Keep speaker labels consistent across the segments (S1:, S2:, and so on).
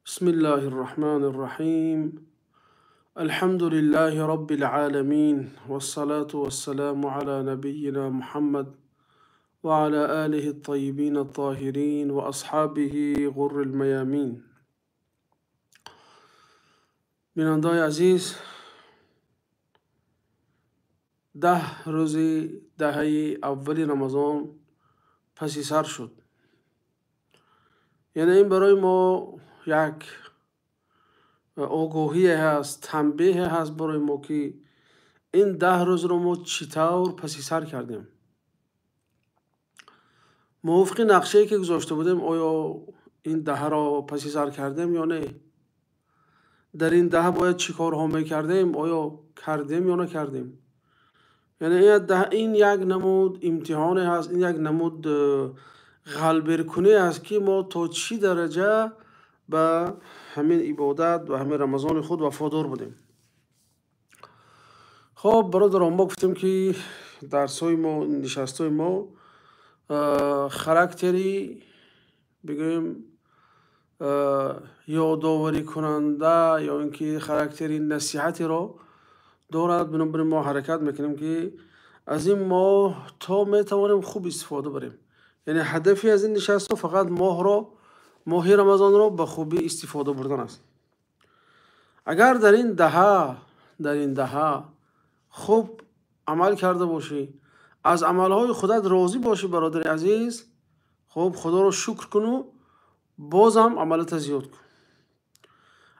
S1: بسم الله الرحمن الرحيم. الحمد لله رب العالمين، والصلاة والسلام على نبينا محمد وعلى آله الطيبين الطاهرين وأصحابه غر الميامين. بیننده‌های عزیز، 10 روز دهه اول رمضان پسی سر شد. یعنی این برای ما یک آگاهی هست، تنبیه هست برای ما که این 10 روز رو ما چطور پسی سر کردیم. موافق نقشه‌ای که گذاشته بودیم آیا این 10 را پسی سر کردیم یا نه؟ در این 10 باید چی کارها میکردیم؟ آیا کردیم یا نکردیم؟ یعنی این یک نمود امتحان هست، این یک نمود قلب کنی است که ما تا چی درجه به همین عبادت و همین رمضان خود وفادار بودیم. خب برادران، ما گفتیم که درسای ما، نشستای ما خاراکتری بگویم یادآوری کننده یا اینکه خاراکتری نصیحتی را دارد. بنابراین ما حرکت میکنیم که از این ماه تا میتوانیم خوب استفاده بریم. یعنی هدفی از این نشست فقط ماه رمضان را به خوبی استفاده بردن است. اگر در این دهه خوب عمل کرده باشی، از عملهای خودت راضی باشی برادر عزیز، خب خدا رو شکر کنو، بازم عملت زیاد کن.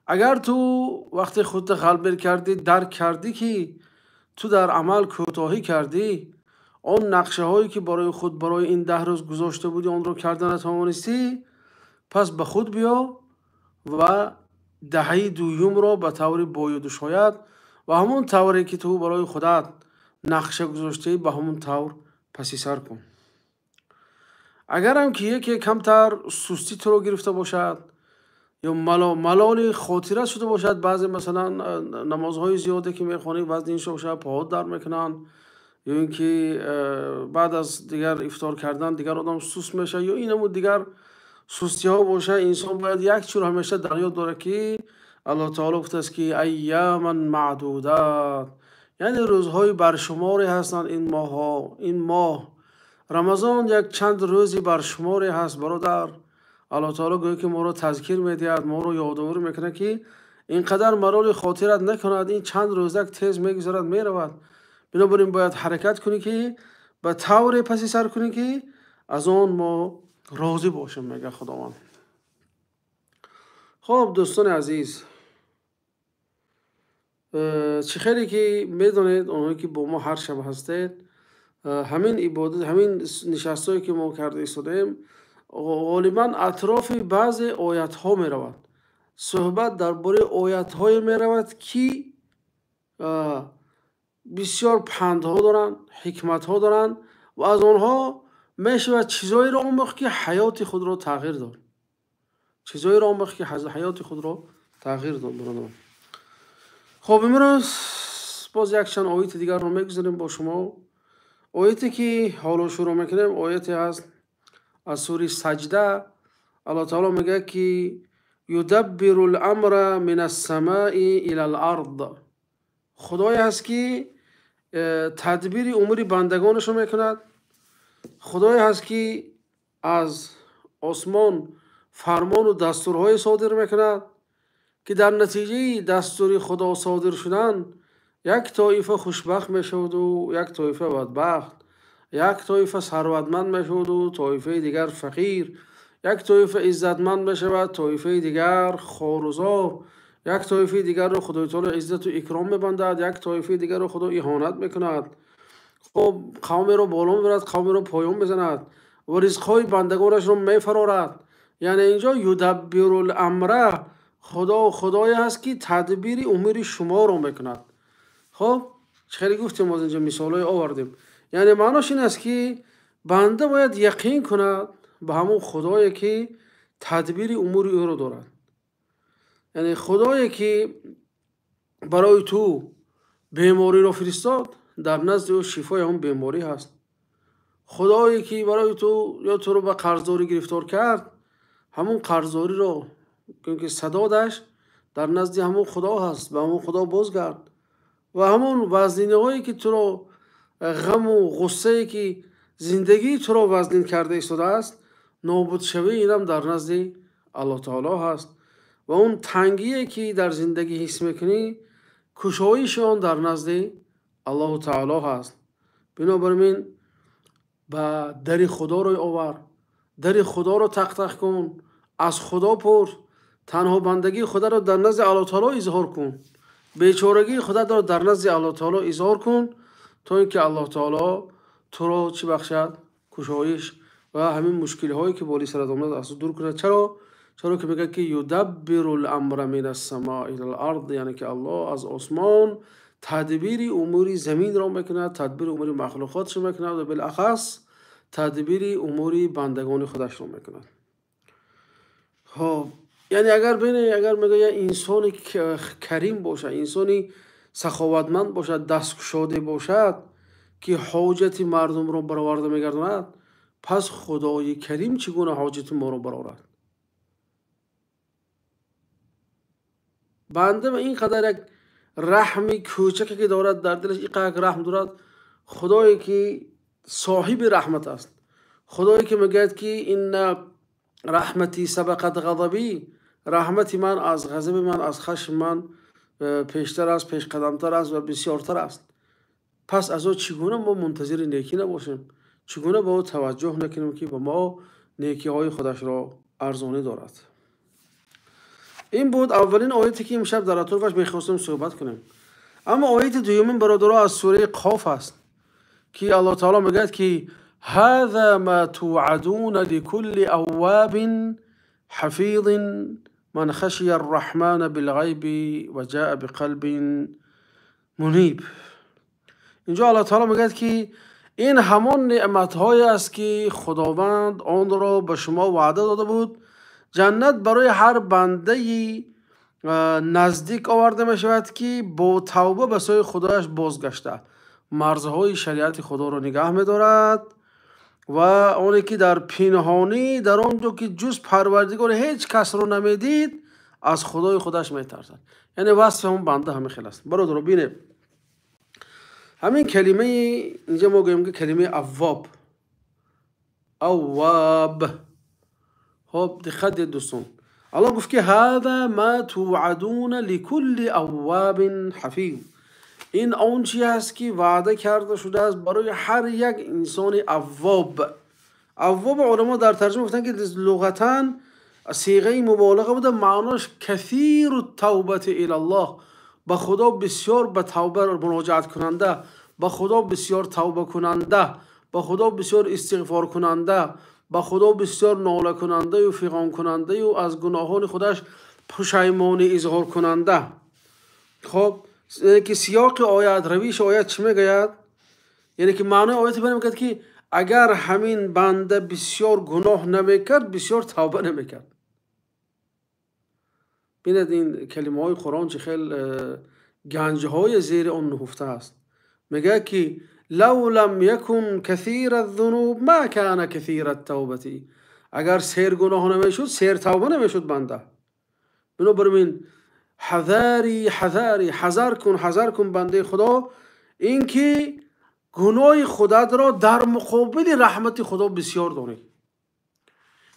S1: اگر تو وقتی خودت قلب کردی، درک کردی که تو در عمل کوتاهی کردی، آن نقشه هایی که برای این 10 روز گذاشته بودی آن رو کردن نتوانستی، پس به خود بیا و دهه دوم را به طور باید و شاید و همون طوری که تو برای خودت نقشه گذاشته به همون طور پسی سر کن. اگر هم که یکی کمتر سستی تو رو گرفته باشد یا ملال خاطره شده باشد، بعضی مثلا نمازهای زیاده که میخوانی وزن این شب پاهات در میکنن، یا اینکه بعد از دیگر افطار کردن دیگر آدم سست میشه، یا اینمو دیگر سستی ها باشه، انسان باید یک چیز همیشه در یاد داره که الله تعالی گفته است که ایاما معدودات، یعنی روزهای برشماری هستند. این ماه رمضان یک چند روزی برشماری هست برادر. الله تعالی گویا که ما رو تذکیر میدهد، ما رو یادآوری میکنه که اینقدر ملال خاطرت نکند، این چند روزک تیز میگذرد میرود. بنابراین باید حرکت کنی که به طور پسی سر کنی که از آن ما راضی باشیم، میگه خداوند. خب دوستان عزیز، چه خیلی که میدونید اونایی که با ما هر شب هستید، همین عبادت، همین نشستایی که ما کرده ایستادیم غالبا اطراف بعض آیت ها می رود. صحبت درباره آیت های می رود که بسیار پند ها دارن، حکمت ها دارن و از آنها می شود چیزایی را آموخت که حیات خود را تغییر داد. چیزایی را آموخت که حیات خود را تغییر داد. خب امروز باز یک چند آیت دیگر رو میگذاریم با شما. آیتی که حالا شروع میکنیم آیتی هست از سوره سجده. الله تعالی میگه که یدبر الامر من السماء الى الارض. خدای هست که تدبیر امور بندگانش رو میکند. خدای هست که از آسمان فرمان و دستورهای صادر میکند که در نتیجه دستور خدا صادر شدن یک طایفه خوشبخت میشود و یک طایفه بدبخت، یک طایفه ثروتمند میشود و طایفه دیگر فقیر، یک طایفه عزتمند میشود، طایفه دیگر خوارزاب، یک طایفه دیگر رو خدای تعالی عزت و اکرام میبندد، یک طایفه دیگر رو خدا اهانت میکند. خب قومی رو بالا میبرد، قومی رو پایان بزند و رزقهای بندگانش رو میفرارد. یعنی اینجا یدبر الامر، خدای هست که تدبیر امور شما رو میکند. خب خیلی گفتیم از اینجا مثالای آوردیم. یعنی معناش این است که بنده باید یقین کند به همون خدایی که تدبیر امور او رو دارد. یعنی خدایی که برای تو بیماری رو فرستاد، در نزد او شفای اون بیماری هست. خدایی که برای تو یا تو رو به قرضداری گرفتار کرد، همون قرضداری رو که صدادش در نزد همون خدا هست، به همون خدا بازگرد. و همون وزنینه هایی که تو رو غم و غصه که زندگی تو رو وزنین کرده ایستاده است، نابود شوی اینم در نزد الله تعالی هست. و اون تنگی که در زندگی حس میکنی، کشایشان در نزد الله تعالی هست. بنابراین با در خدا رو آور، در خدا رو تق تق کن، از خدا پرس، تنها بندگی خدا رو در نزد الله تعالی اظهار کن، بیچارگی خدا رو در نزد الله تعالی اظهار کن، تا اینکه الله تعالی تو رو چی بخشد؟ کشایش و همین مشکل هایی که بالی سرت آمد از دور کنه. چرا که میگه که یدبر الامر من السماء الى الارض، یعنی که الله از آسمان تدبیر امور زمین را میکنه، تدبیر امور مخلوقاتش میکنه و بالاخص تدبیر امور بندگان خودش را میکنه. خب یعنی اگر میگه یه انسانی کریم باشه، انسانی سخاوتمند باشد، دستگشاده باشد که حاجت مردم رو برآورده میگرداند، پس خدای کریم چگونه حاجت ما رو برآورد؟ بنده به این قدر یک رحمی کوچکی که دارد در دلش، این قدر رحم دارد، خدایی که صاحب رحمت است، خدایی که میگه که این رحمتی سبقت غضبی، رحمت من از غضب من، از خشم من پیشتر است، پیش قدمتر است و بسیارتر است. پس از او چگونه ما منتظر نیکی نباشیم؟ چگونه با او توجه نکنیم که با ما نیکی های خودش را ارزانی دارد؟ این بود اولین آیتی که امشب در اطرافش میخواستیم صحبت کنیم. اما آیت دومین برادرها از سوره قاف است که الله تعالی میگه که هذا ما توعدون لكل اواب حفیظ من خشی الرحمن بالغیب و جاء بقلب منیب. اینجا الله تعالی میگه که این همون نعمت‌هایی است که خداوند آن را به شما وعده داده بود. جنت برای هر بنده نزدیک آورده می شود که با توبه به سوی خدایش بازگشته مرزهای شریعت خدا را نگاه می دارد و اونی که در پنهانی در آنجا که جز پروردگار هیچ کس رو نمیدید از خدای خودش می ترسد. یعنی وصف همون بنده همین خیلی است. برادر رو بینه همین کلمه اینجا ما گویم که کلمه اواب. خب دقت دوستان، الله گفت که هذا ما توعدون لكل اواب حفیظ، این اون چیزی است که وعده کرده شده است برای هر یک انسان اواب. اواب علما در ترجمه گفتن که لغتا صیغه مبالغه بوده، معناش کثیر التوبه الی الله، به خدا بسیار به توبه مراجعت کننده، به خدا بسیار توبه کننده، به خدا بسیار استغفار کننده، به خدا بسیار ناله کننده و فغان کننده و از گناهان خودش پشیمانی اظهار کننده. خب که سیاق آیت، رویش آیت چی میگوید؟ یعنی که معنی آیت برای میگه که اگر همین بنده بسیار گناه نمیکرد، بسیار توبه نمیکرد. ببینید این کلمه های قرآن چه خیلی گنج های زیر آن نهفته است. میگه که لو لم یکن کثیر الذنوب ما کان کثیر التوبه، اگر سیر گناه نمیشد سیر توبه نمیشد بنده. بنابراین حذر کن بنده خدا، اینکه گناه خودت را در مقابل رحمت خدا بسیار دانی.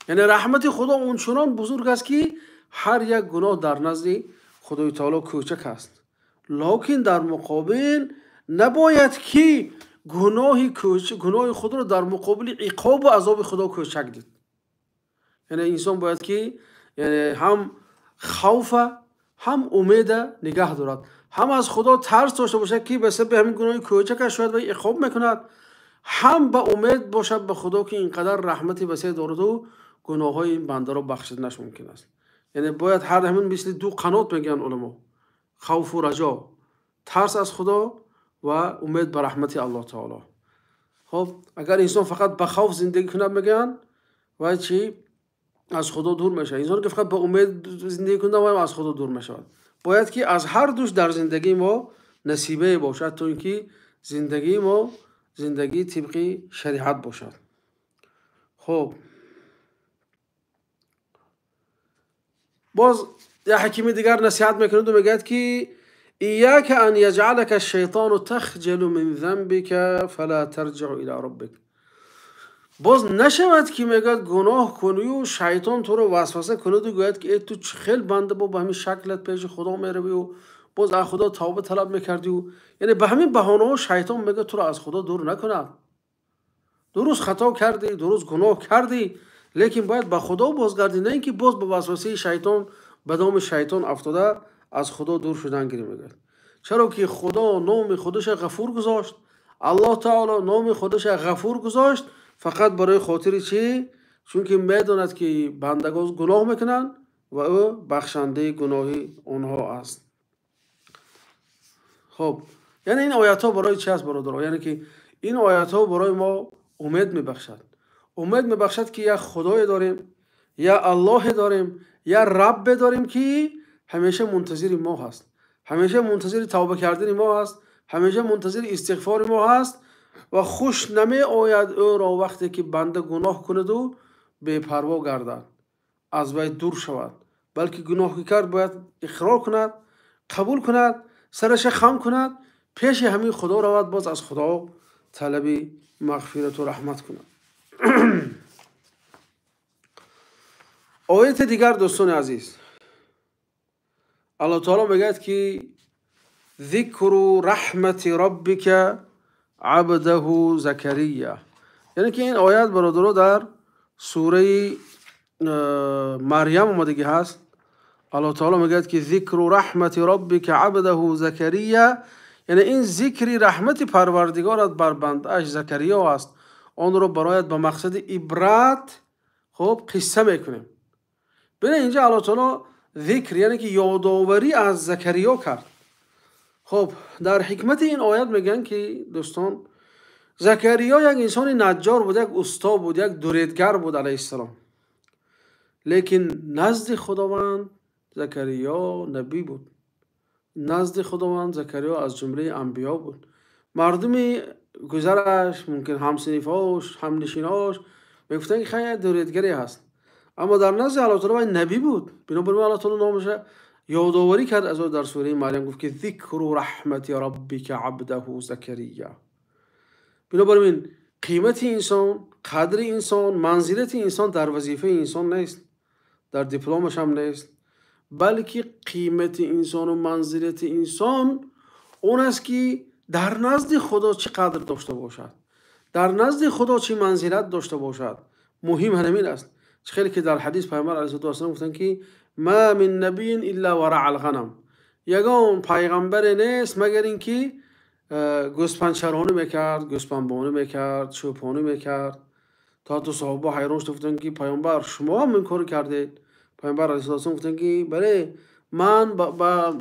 S1: یعنی رحمت خدا اونچنان بزرگ است که هر یک گناه در نزد خدای تعالی کوچک است، لکن در مقابل نباید که گناه خود را در مقابل عقاب و عذاب خدا کوچک دید. یعنی انسان باید که یعنی هم خوف هم امید نگه دارد، هم از خدا ترس داشته باشد که به سبب همین گناه کوچکش شاید وی عقاب میکند، هم به امید باشد به خدا که اینقدر رحمتی وسیع دارد و گناه های این بنده را بخشیدنش ممکن است. یعنی باید هر همین مثل دو قنات میگن علما، خوف و رجا، ترس از خدا و امید به رحمت الله تعالی. خب اگر انسان فقط به خوف زندگی کنه میگن و چی از خدا دور میشه. انسان که فقط به امید زندگی کنه و از خدا دور میشه. باید که از هر دوش در زندگی ما نصیبه باشد تا اینکه زندگی ما زندگی طبقی شریعت باشد. خب باز یه حکیم دیگر نصیحت میکنه و میگه که ایاک ان یجعلک الشیطان تخجل من ذنبک فلا ترجع الی ربک. باز نشود که میگه گناه کنی و شیطان تو رو وسوسه کنه و گوید که تو خیلی بنده با همین شکلت پیش خدا میروی و باز از خدا توبه طلب میکردی و یعنی به همین بهانه ها شیطان میگه تو رو از خدا دور نکنه. درست خطا کردی، درست گناه کردی، لیکن باید به خدا بازگردی، نه اینکه باز به وسوسه شیطان به دام شیطان افتاده از خدا دور شدن گیری میگه. چرا که خدا نام خودش غفور گذاشت، الله تعالی نام خودش غفور گذاشت فقط برای خاطر چی؟ چون که میداند که بندگان گناه میکنن و او بخشنده گناهی اونها است. خب یعنی این آیات ها برای چی است برادرها؟ یعنی که این آیات ها برای ما امید میبخشد. امید میبخشد که یک خدای داریم، یا الله داریم، یا رب داریم که همیشه منتظر ما هست، همیشه منتظر توبه کردن ما هست، همیشه منتظر استغفار ما هست و خوش نمی آید او را وقتی که بنده گناه کند و بے پروا گردد، از وی دور شود، بلکه گناه که کرد باید اقرار کند، قبول کند، سرش خم کند، پیش همین خدا رود، باز از خدا طلب مغفرت و رحمت کند. آیت دیگر دوستان عزیز، الله تعالی میگه که ذکر رحمت ربک عبده زکریا. یعنی که این آیت برادرها در سوره مریم اومدگی هست. الله تعالی میگه که ذکر رحمت ربک عبده زکریا، یعنی این ذکر رحمت پروردگارت بر بنده‌اش زکریا است، آن رو برایت به مقصد عبرت خب قصه میکنیم. ببین اینجا الله تعالی ذکر یعنی که یادآوری از زکریا کرد. خب در حکمت این آیت میگن که دوستان زکریا یک انسان نجار بود، یک استاد بود، یک دوریدگر بود علیه السلام، لیکن نزد خداوند زکریا نبی بود، نزد خداوند زکریا از جمله انبیا بود. مردمی گذرش ممکن همسنفاش همنشیناش میگفتن که خیلی دوریدگری هست، اما در نزد الله تعالی نبی بود. بنابراین الله تعالی نامش یادآوری کرد از او در سوره مریم، گفت که ذکر رحمت ربک عبده زکریا. بنابراین قیمت انسان، قدر انسان، منزلت انسان در وظیفه انسان نیست، در دیپلمش هم نیست، بلکه قیمت انسان و منزلت انسان اون است که در نزد خدا چه قدر داشته باشد، در نزد خدا چه منزلت داشته باشد. مهم همین است. خیلی که در حدیث پیامبر علیه السلام گفتن که ما من نبی الا ورع الغنم، یگان پیغمبر نیست مگر اینکه گوسفند چرانی میکرد، گوسفند بانی میکرد، چوپانی میکرد. تا تو صحابه حیران شده گفتن که پیامبر شما هم این کار کردید؟ پیامبر علیه السلام گفتن که بله، من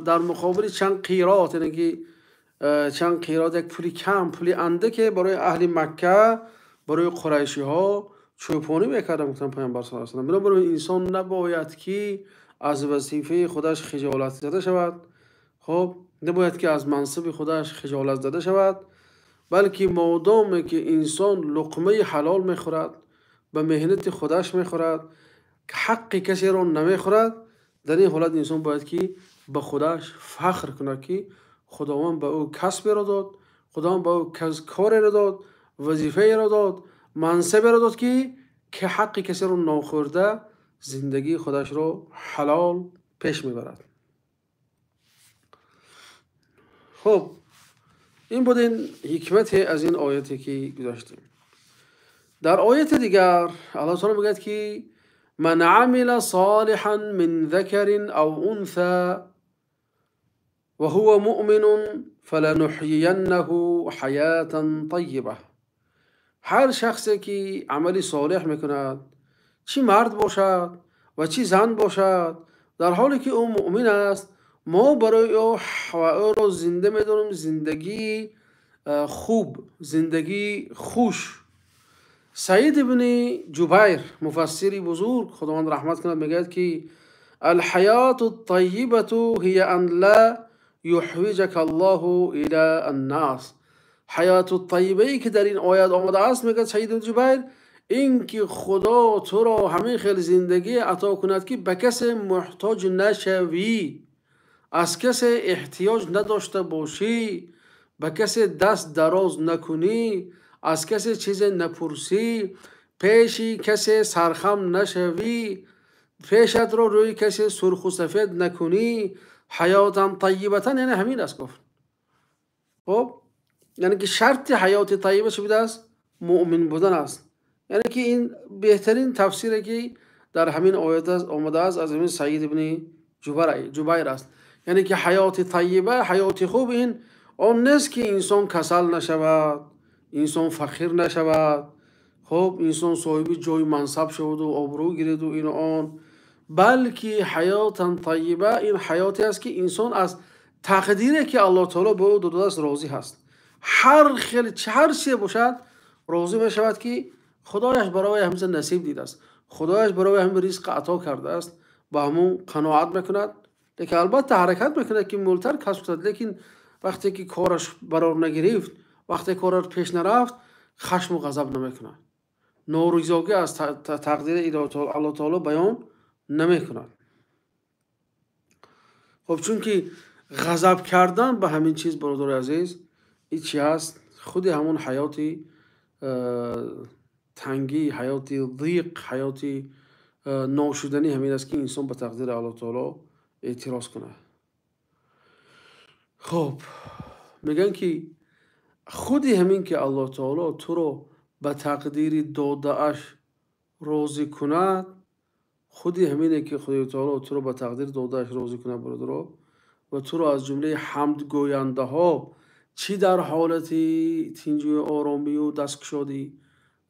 S1: در مقابل چند قیرات، یعنی که چند قیرات، یک پولی کم، پولی انده که برای اهل مکه، برای قریشی ها چوپانی میکردم. گفتن پیامبر صلی الله علیه و سلم بنابراین انسان نباید که از وظیفه خودش خجالت زده شود. خب نباید که از منصب خودش خجالت زده شود، بلکه مادامی که انسان لقمه حلال میخورد، به مهنت خودش میخورد، حق کسی را نمیخورد، در این حالت انسان باید که به خودش فخر کنه که خداوند به او کسب را داد، خداوند به او کار را داد، وظیفه را داد، منصب را داد که حق کسی را ناخورده زندگی خودش را حلال پیش میبرد. خب این بود این حکمت از این آیتی که گذاشتیم. در آیت دیگر الله تعالی میگه که من عمل صالحا من ذکر او انثى و هو مؤمن فلنحيینه حیاة طیبه. هر شخصی که عملی صالح میکند، چی مرد باشد و چی زن باشد، در حالی که او مؤمن است، ما برای او را زنده میدونیم، زندگی خوب، زندگی خوش. سعید ابن جبیر مفسری بزرگ خداوند رحمت کند میگه که الحیات الطیبه هی ان لا یحوجک الله الى الناس. حیات الطیبه ای که در این آیات آمده است، میگه سعید ابن جبیر، این که خدا تو را همین خیلی زندگی عطا کند که به کسی محتاج نشوی، از کسی احتیاج نداشته باشی، به کسی دست دراز نکنی، از کسی چیز نپرسی، پیشی کسی سرخم نشوی، پیشت رو روی کسی سرخ و سفید نکنی. حیاتا طیبتا یعنی همین است گفت. خب یعنی که شرط حیات طیبه چه بوده است؟ مؤمن بودن است. یعنی که این بهترین تفسیری که در همین آیات آمده است از همین سعید ابن جبیر است. یعنی که حیات طیبه، حیات خوب، این آن نیست که انسان کسل نشود، انسان فقیر نشود، خب انسان صاحب جای منصب شود و آبرو گیرد و این آن، بلکه حیات طیبه این حیاتی است که انسان از تقدیری که الله تعالی به او داده است راضی هست. هر چی باشد راضی می شود که خدایش برای همین نصیب دیده است، خدایش برای همین رزق عطا کرده است، با همون قناعت میکند. لیکن البته حرکت میکند که مولتر کسب کند، لیکن وقتی که کارش برار نگرفت، وقتی کارش پیش نرفت، خشم و غضب نمیکند، ناریضایی از تقدیر الله تعالی بیان نمیکند. خب چون که غضب کردن به همین چیز برادر عزیز این چی هست؟ خود همون حیاتی تنگی، حیاتی ضیق، حیاتی ناشدنی همین است که انسان به تقدیر الله تعالی اعتراض کنه. خب میگن که خودی همین که الله تعالی تو رو به تقدیر داده اش راضی کند، خودی همینه که خدای تعالی تو رو به تقدیر داده اش راضی کند برادر، و تو رو از جمله حمد گوینده ها، چی در حالت تنجوی آرامی و دستگشادی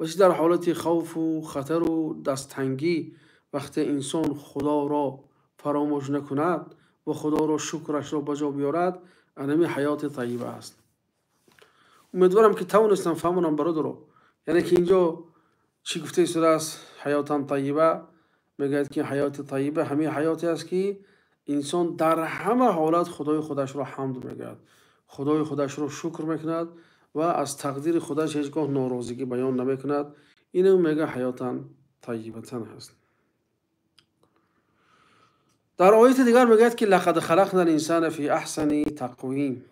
S1: و چی در حالت خوف و خطر و دستتنگی، وقتی انسان خدا را فراموش نکند و خدا را شکرش را بجا بیارد، انمی حیات طیبه است. امیدوارم که توانستم فهمونم برادر. یعنی که اینجا چی گفته شده است؟ حیاتا طیبه، میگه که حیات طیبه همین حیاتی است که انسان در همه حالت خدای خودش را حمد میگه، خدای خودش را شکر میکند و از تقدیر خودش هیچگاه ناراضگی بیان نمیکند. اینو میگه حیاتا طیبه هست. در آیت دیگر میگه که لقد خلقنا الانسان فی احسن تقویم،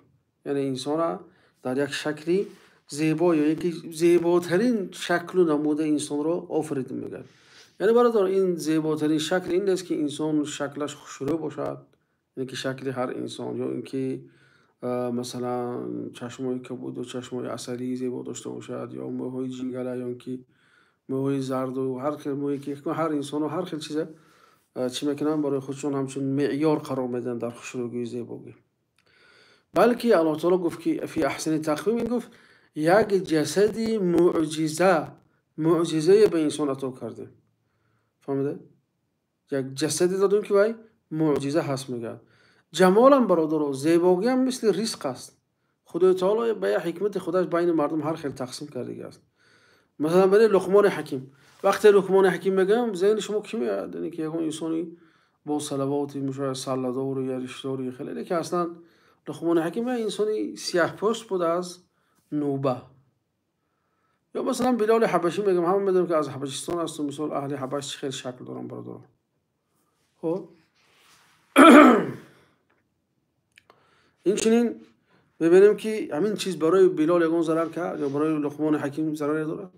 S1: یعنی انسان را در یک شکلی زیبا یا یکی زیباترین شکل و نمود انسان را آفریدیم میگه. یعنی برادر این زیباترین شکل این است که انسان شکلش خوشرو باشد، یعنی که شکل هر انسان، یا اینکه مثلا چشمای کبود و چشمای عسلی زیبا داشته باشد، یا موهای جنگله، یا اینکه موهای زرد و هر خیلی موهی که هر انسان و هر خیلی چیزه چی میکنن برای خودشون همچون معیار قرار میدن در خوشرویی زیبایی. بلکه الله تعالی گفت که فی احسن تقویم، این گفت یک جسدی معجزه به انسان عطا کرده. فهمیده؟ یک جسدی دادیم که وای معجزه هست. میگه جمال هم برادر و زیبایی هم مثل رزق است. خدای تعالی به حکمت خودش بین مردم هر خیلی تقسیم کرده است. مثلا برای لقمان حکیم، وقتی لقمان حکیم میگم ذهن شما کی میاد؟ یعنی که یک انسانی با صلواتی میشه سالدار و یا رشدار خیلی، که اصلا لقمان حکیم انسانی سیاه پوست بود از نوبه. یا مثلا بلال حبشی میگم، همه میدونم که از حبشستان است و مثلا اهل حبش خیلی شکل دارن برادر. خب این چنین ببینیم که همین چیز برای بلال یگان ضرر کرد یا برای لقمان حکیم ضرر داره.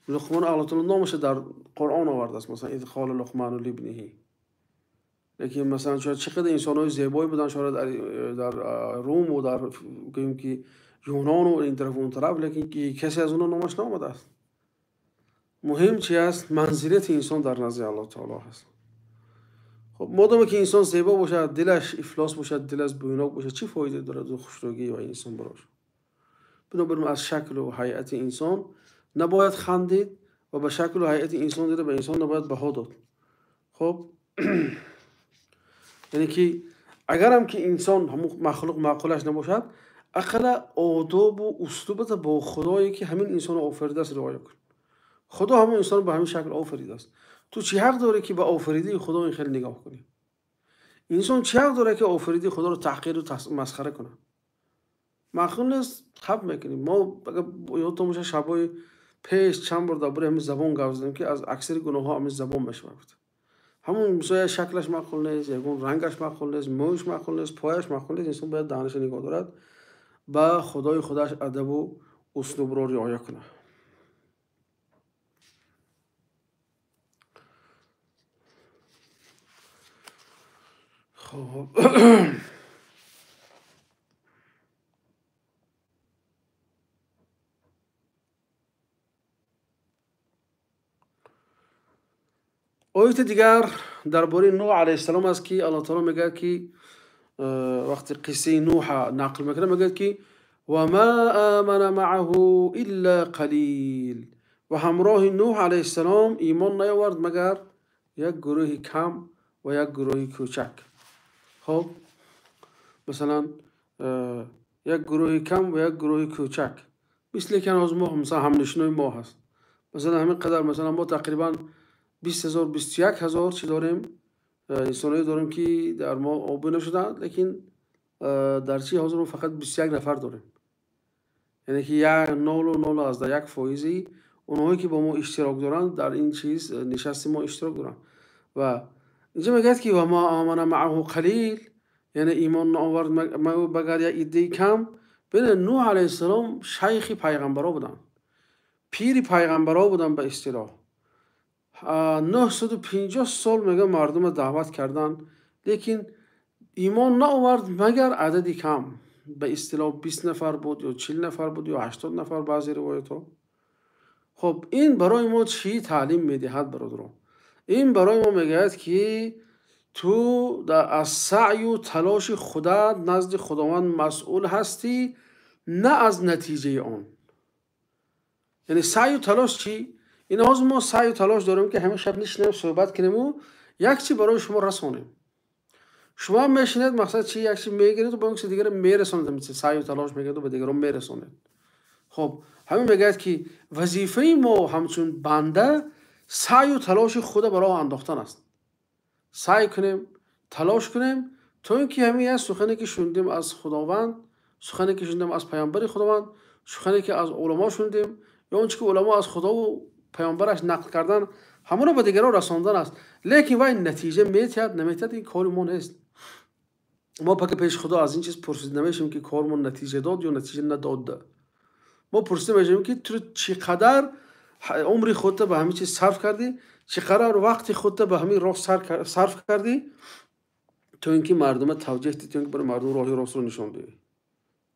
S1: لقمان الله تعالی نامش در قرآن آورده است، مثلا اذ قال لقمان لابنه. لیکن مثلا شاید چقدر انسان‌های زیبایی بودن، شاید در روم و در گویم که یونان و این طرف و اون طرف، لیکن کسی از اونها نامش نامده است. مهم چی است؟ منزلت انسان در نزد الله تعالی هست. خب مادامی که انسان زیبا باشه، دلش افلاس باشه، دلش بی‌ناک باشه، چی فایده داره از خوشنودی و انسان براش؟ بنابراین از شکل و هیئت انسان نباید خندید و به شکل و هیئت انسان دیده به انسان نباید بها داد. خب یعنی که اگر هم که انسان همون مخلوق معقولش نباشد، اقلا آداب و اسلوبت با خدایی که همین انسان آفریده است رعایت کن. خدا همون انسان به همین شکل آفریده است. تو چی حق داره که به آفریده خدا این خیلی نگاه کنی؟ انسان چی حق داره که آفریده خدا رو تحقیر و مسخره کنه؟ معقول نیست. خب میکنیم ما یادتون باشه شبای پیش چند بار درباره همین زبان گفت زدیم که از اکثر گناه ها همین زبان میشود. همون مثلا شکلش معقول نیست، یکون رنگش معقول نیست، موش معقول نیست، پایش معقول نیست. انسان باید دانش نگاه دارد، با خدای خودش ادب و اسلوب رو رعایت کنه. خب آیت دیگر درباره نوح علیه السلام است که الله تعالی میگه که وقتی قصه نوح نقل میکنه میگه که و ما آمن معه الا قلیل، و همراه نوح علیه السلام ایمان نیاورد مگر یک گروه کم و یک گروه کوچک. خب مثلا یک گروه کم و یک گروه کوچک، مثل که از ما مثلا همنشینای ما هست. مثلا همین قدر مثلا ما تقریبا 20,000 21,000 چی داریم، انسانایی داریم که در ما آبی نشدن، لیکن در چی حاضر فقط 21 نفر داریم. یعنی که یک 0.01% اونهایی که با ما اشتراک دارن در این چیز نشست ما اشتراک دارن. و اینجا میگه که و ما آمن معه قلیل، یعنی ایمان آورد مگر یک عده کم. ببین نوح علیه السلام شیخ پیغمبرا بودن، پیر پیغمبرا بودن به اصطلاح. 950 سال میگه مردم دعوت کردن، لیکن ایمان نآورد مگر عددی کم، به اصطلاح 20 نفر بود یا 40 نفر بود یا 80 نفر بعضی روایت ها. خب این برای ما چی تعلیم میدهد برادران؟ این برای ما میگه که تو از سعی و تلاش خودت نزد خداوند مسئول هستی، نه از نتیجه آن. یعنی سعی و تلاش چی؟ این از ما سعی و تلاش داریم که همه شب نشینیم صحبت کنیم و یک چی برای شما رسانیم. شما میشینید مقصد چی؟ یک چی میگیرید و با اون چیز دیگه میرسونید. مثل سعی و تلاش میگید و به دیگران میرسونید. خب همین میگه که وظیفه ما همچون بنده سعی و تلاش خود برای انداختن است. سعی کنیم، تلاش کنیم تا اینکه همین سخنی که شنیدیم از خداوند، سخنی که شنیدیم از پیامبر خداوند، سخنی که از علما شنیدیم یا اون که علما از خدا و پیامبرش نقل کردن، همون رو به دیگران رساندن است. لیکن وای نتیجه میتید نمیتید، این کار ما نیست. ما پاک پیش خدا از این چیز پرسید نمیشیم که کارمون نتیجه داد یا نتیجه نداد. ما پرسیده میشیم که تو چقدر عمر خودت به همین چیز صرف کردی، چقدر وقت خودت به همین راه صرف کردی تو اینکه مردم توجه دیدی، که برای مردم راه راست رو نشون بدی.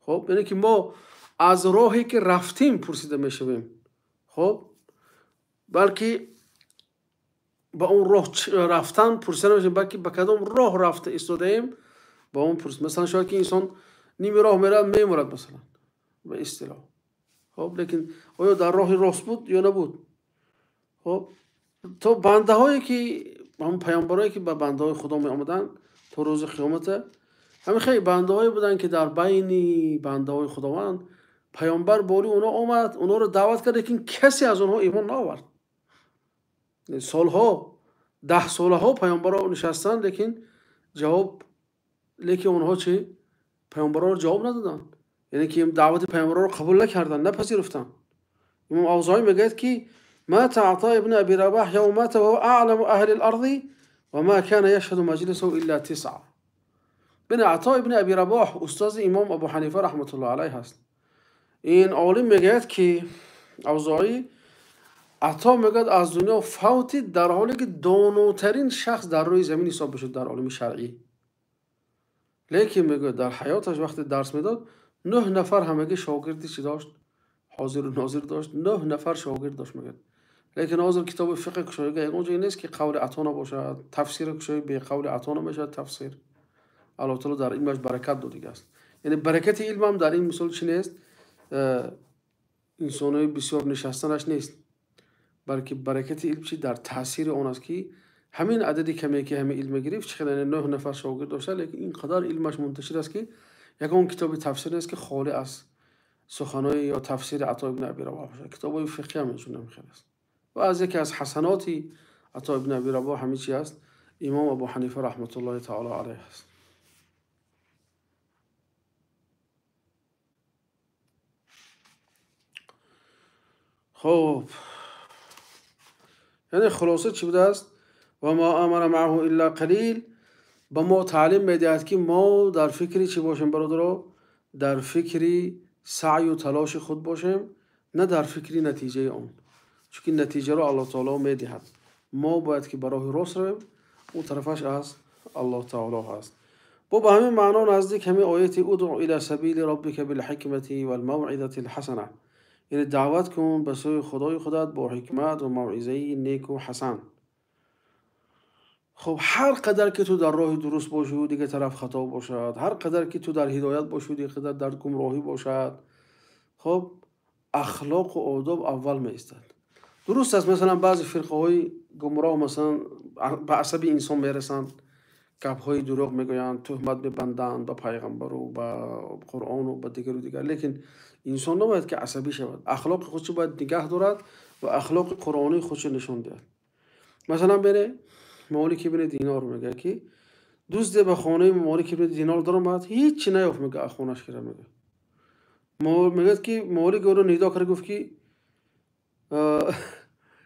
S1: خب یعنی که ما از راهی که رفتیم پرسیده میشویم. خب بلکه با اون راه رفتن پرسیده میشیم، بلکه به کدام راه رفته ایستادیم با اون پرسید. مثلا شاید که انسان نیم راه میره میمرد مثلا به اصطلاح. خب لیکن آیا در راه راست بود یا نبود؟ خب تو بنده هایی که هم پیامبرایی که به بنده های خدا می آمدن تا روز قیامت، همین خیلی بنده هایی بودن که در بین بنده های خداوند پیامبر باری اونا آمد، اونا رو دعوت کرد، لیکن کسی از اونها ایمان نآورد. سالها 10 سالها پیامبرا نشستن، لیکن اونها چه؟ پیامبرا رو جواب ندادن. یعنی که دعوت پیامبرا رو قبول نکردن، نپذیرفتن. امام اوزاعی میگه که مات عطاء ابن ابي رباح يوم مات وهو اعلم اهل الارض وما كان يشهد مجلسه الا 9. بن عطاء ابن ابي رباح استاد امام ابو حنیفه رحمت الله علیه هست. این عالم میگه که اوزاعی عطا میگه از دنیا فوت در حالی که داناترین شخص در روی زمین حساب بشد در عالم شرعی. لیکن میگه در حیاتش وقتی درس میداد 9 نفر همگی شاگردی چی داشت؟ حاضر و ناظر داشت. 9 نفر شاگرد داشت میگه. لیکن حاضر کتاب فقه کشایی اونجا نیست که قول عطا نباشد، تفسیر کشایی به قول عطا نمیشد تفسیر. الله تعالی در این برکت داده است. یعنی برکت علم هم در این مثال چی نیست؟ انسان‌های بسیار نشستنش نیست، بلکه برکت علم چی در تاثیر آن است که همین عددی کمی که همین علم گرفت چقدر 9 نفر شاگرد داشته، لیکن اینقدر علمش منتشر است که یکون کتاب تفسیر نیست که خالی از سخنهای یا تفسیر عطا ابن ابی رباح باشه. کتاب‌های فقهی هم اینجور نمیخواد است. و از یکی از حسنات عطا ابن ابی رباح همین چی است؟ امام ابو حنیفه رحمت الله تعالی علیه است. خب یعنی خلاصه چی بوده است؟ و ما امر معه الا قلیل، با ما تعلیم میدهد که ما در فکری چی باشیم برادرها؟ در فکری سعی و تلاش خود باشیم، نه در فکری نتیجه آن، چون نتیجه را الله تعالی میدهد. ما باید که برای راست رویم، اون طرفش از الله تعالی هست. با همین معنا نزدیک همین آیت ادعو الی سبیل ربک بالحکمت والموعظه الحسنه، یعنی دعوت کن به سوی خدای خودت با حکمت و موعظه نیک و حسن. خب هر قدر که تو در راه درست باشی و دیگه طرف خطا باشد، هر قدر که تو در هدایت باشی و دیگه قدر در گمراهی باشد، خب اخلاق و آداب اول میستد. درست است مثلا بعضی فرقه های گمراه مثلا به عصبی انسان میرسند، گپ های دروغ میگویند، تهمت میبندند به پیغمبر و به قرآن و به دیگر و دیگر، لیکن انسان نباید که عصبی شود، اخلاق خودش باید نگه دارد و اخلاق قرآنی خودش نشان دهد. مثلا بره مالک ابن دینار میگه که دوست به خانه مالک ابن دینار درآمد، هیچ نیافت، میگه خونش کرده، میگه که مالک او رو ندا کرد، گفت که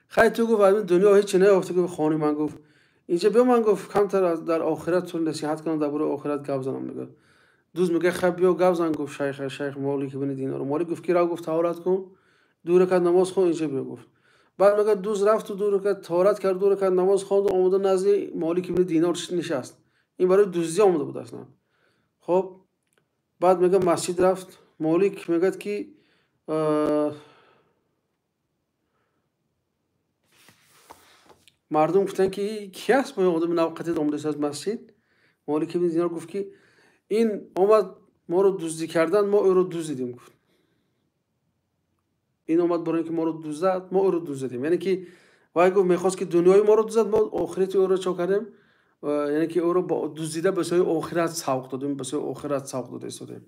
S1: خیلی تو گفت از دنیا هیچ نیافت، گفت خانه من، گفت اینجا بیا، من گفت کمتر از در آخرت تو نصیحت کنم، در برای آخرت گپ زنم. میگه دوست میگه خب بیا گپ زن. گفت شیخ مالک ابن دینار، مالک گفت کی را؟ گفت طهارت کن، 2 رکعت نماز خون، اینجا بیا. گفت بعد میگه دوست رفت و 2 رکعت طهارت کرد، 2 رکعت نماز خواند و اومد نزد مالک ابن دینار نشست. این برای دزدی اومده بود اصلا. خب بعد میگه مسجد رفت، مالک میگه که مردم گفتن که کی است با آدم نوقتی اومده از مسجد؟ مالک ابن دینار گفت که این اومد ما رو دزدی کردن، ما او رو دزدیدیم. گفت این اومد برای اینکه ما رو دزدید، ما او رو دزدیدیم. یعنی که وای گفت میخواست که دنیای ما رو دزدید، ما آخرت او رو چه کردیم؟ یعنی که او رو با دزدیده به سوی آخرت سوق دادیم، به سوی آخرت سوق داده شدیم.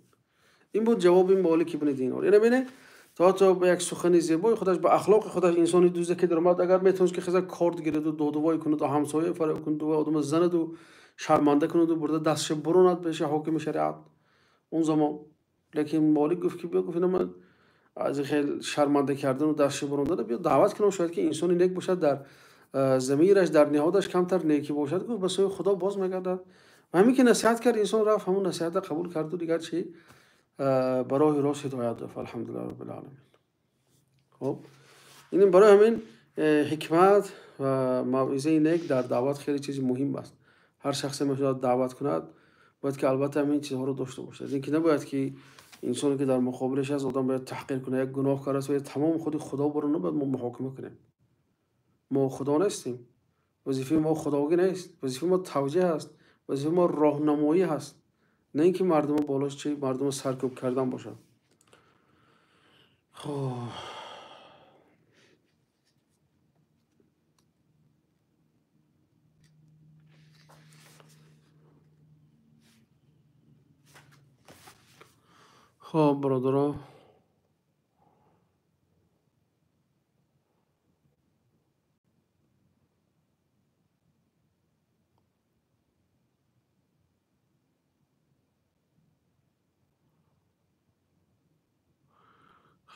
S1: این بود جواب مالک ابن دینار. یعنی ببینید تا به یک سخن زیبای خودش به اخلاق خودش انسانی دوزه که درآمد، اگر میتونست که خزر کارد گیرد و دودوای کنه تا همسایه فرق کنه، دو آدم زند و شرمنده کنه و برده دستش بروند بشه حاکم شریعت اون زمان. لیکن مالک گفت که بیا، گفت من از خیلی شرمنده کردن و دستش برونده بیا دعوت کنم، شاید که انسانی نیک باشد، در ضمیرش در نهادش کمتر نیکی باشد، گفت به سوی خدا باز میگردد. و همین که نصیحت کرد، انسان رفت همون نصیحت قبول کرد و دیگر چی برای راست هدایت رفت. الحمدلله رب العالمین. خب این برای همین حکمت و موعظه نیک در دعوت خیلی چیز مهم است. هر شخص میخواد دعوت کند باید که البته همین چیزها رو داشته باشه. اینکه نباید که انسانی که در مقابلش از آدم باید تحقیر کنه، یک گناهکار است و تمام خود خدا برونه باید ما محاکمه کنیم. ما خدا نیستیم، وظیفه ما خداوندی نیست، وظیفه ما توجیه است، وظیفه ما راهنمایی هست، نه اینکه مردم بالاش چی مردم سرکوب کردن باشن. خب برادران،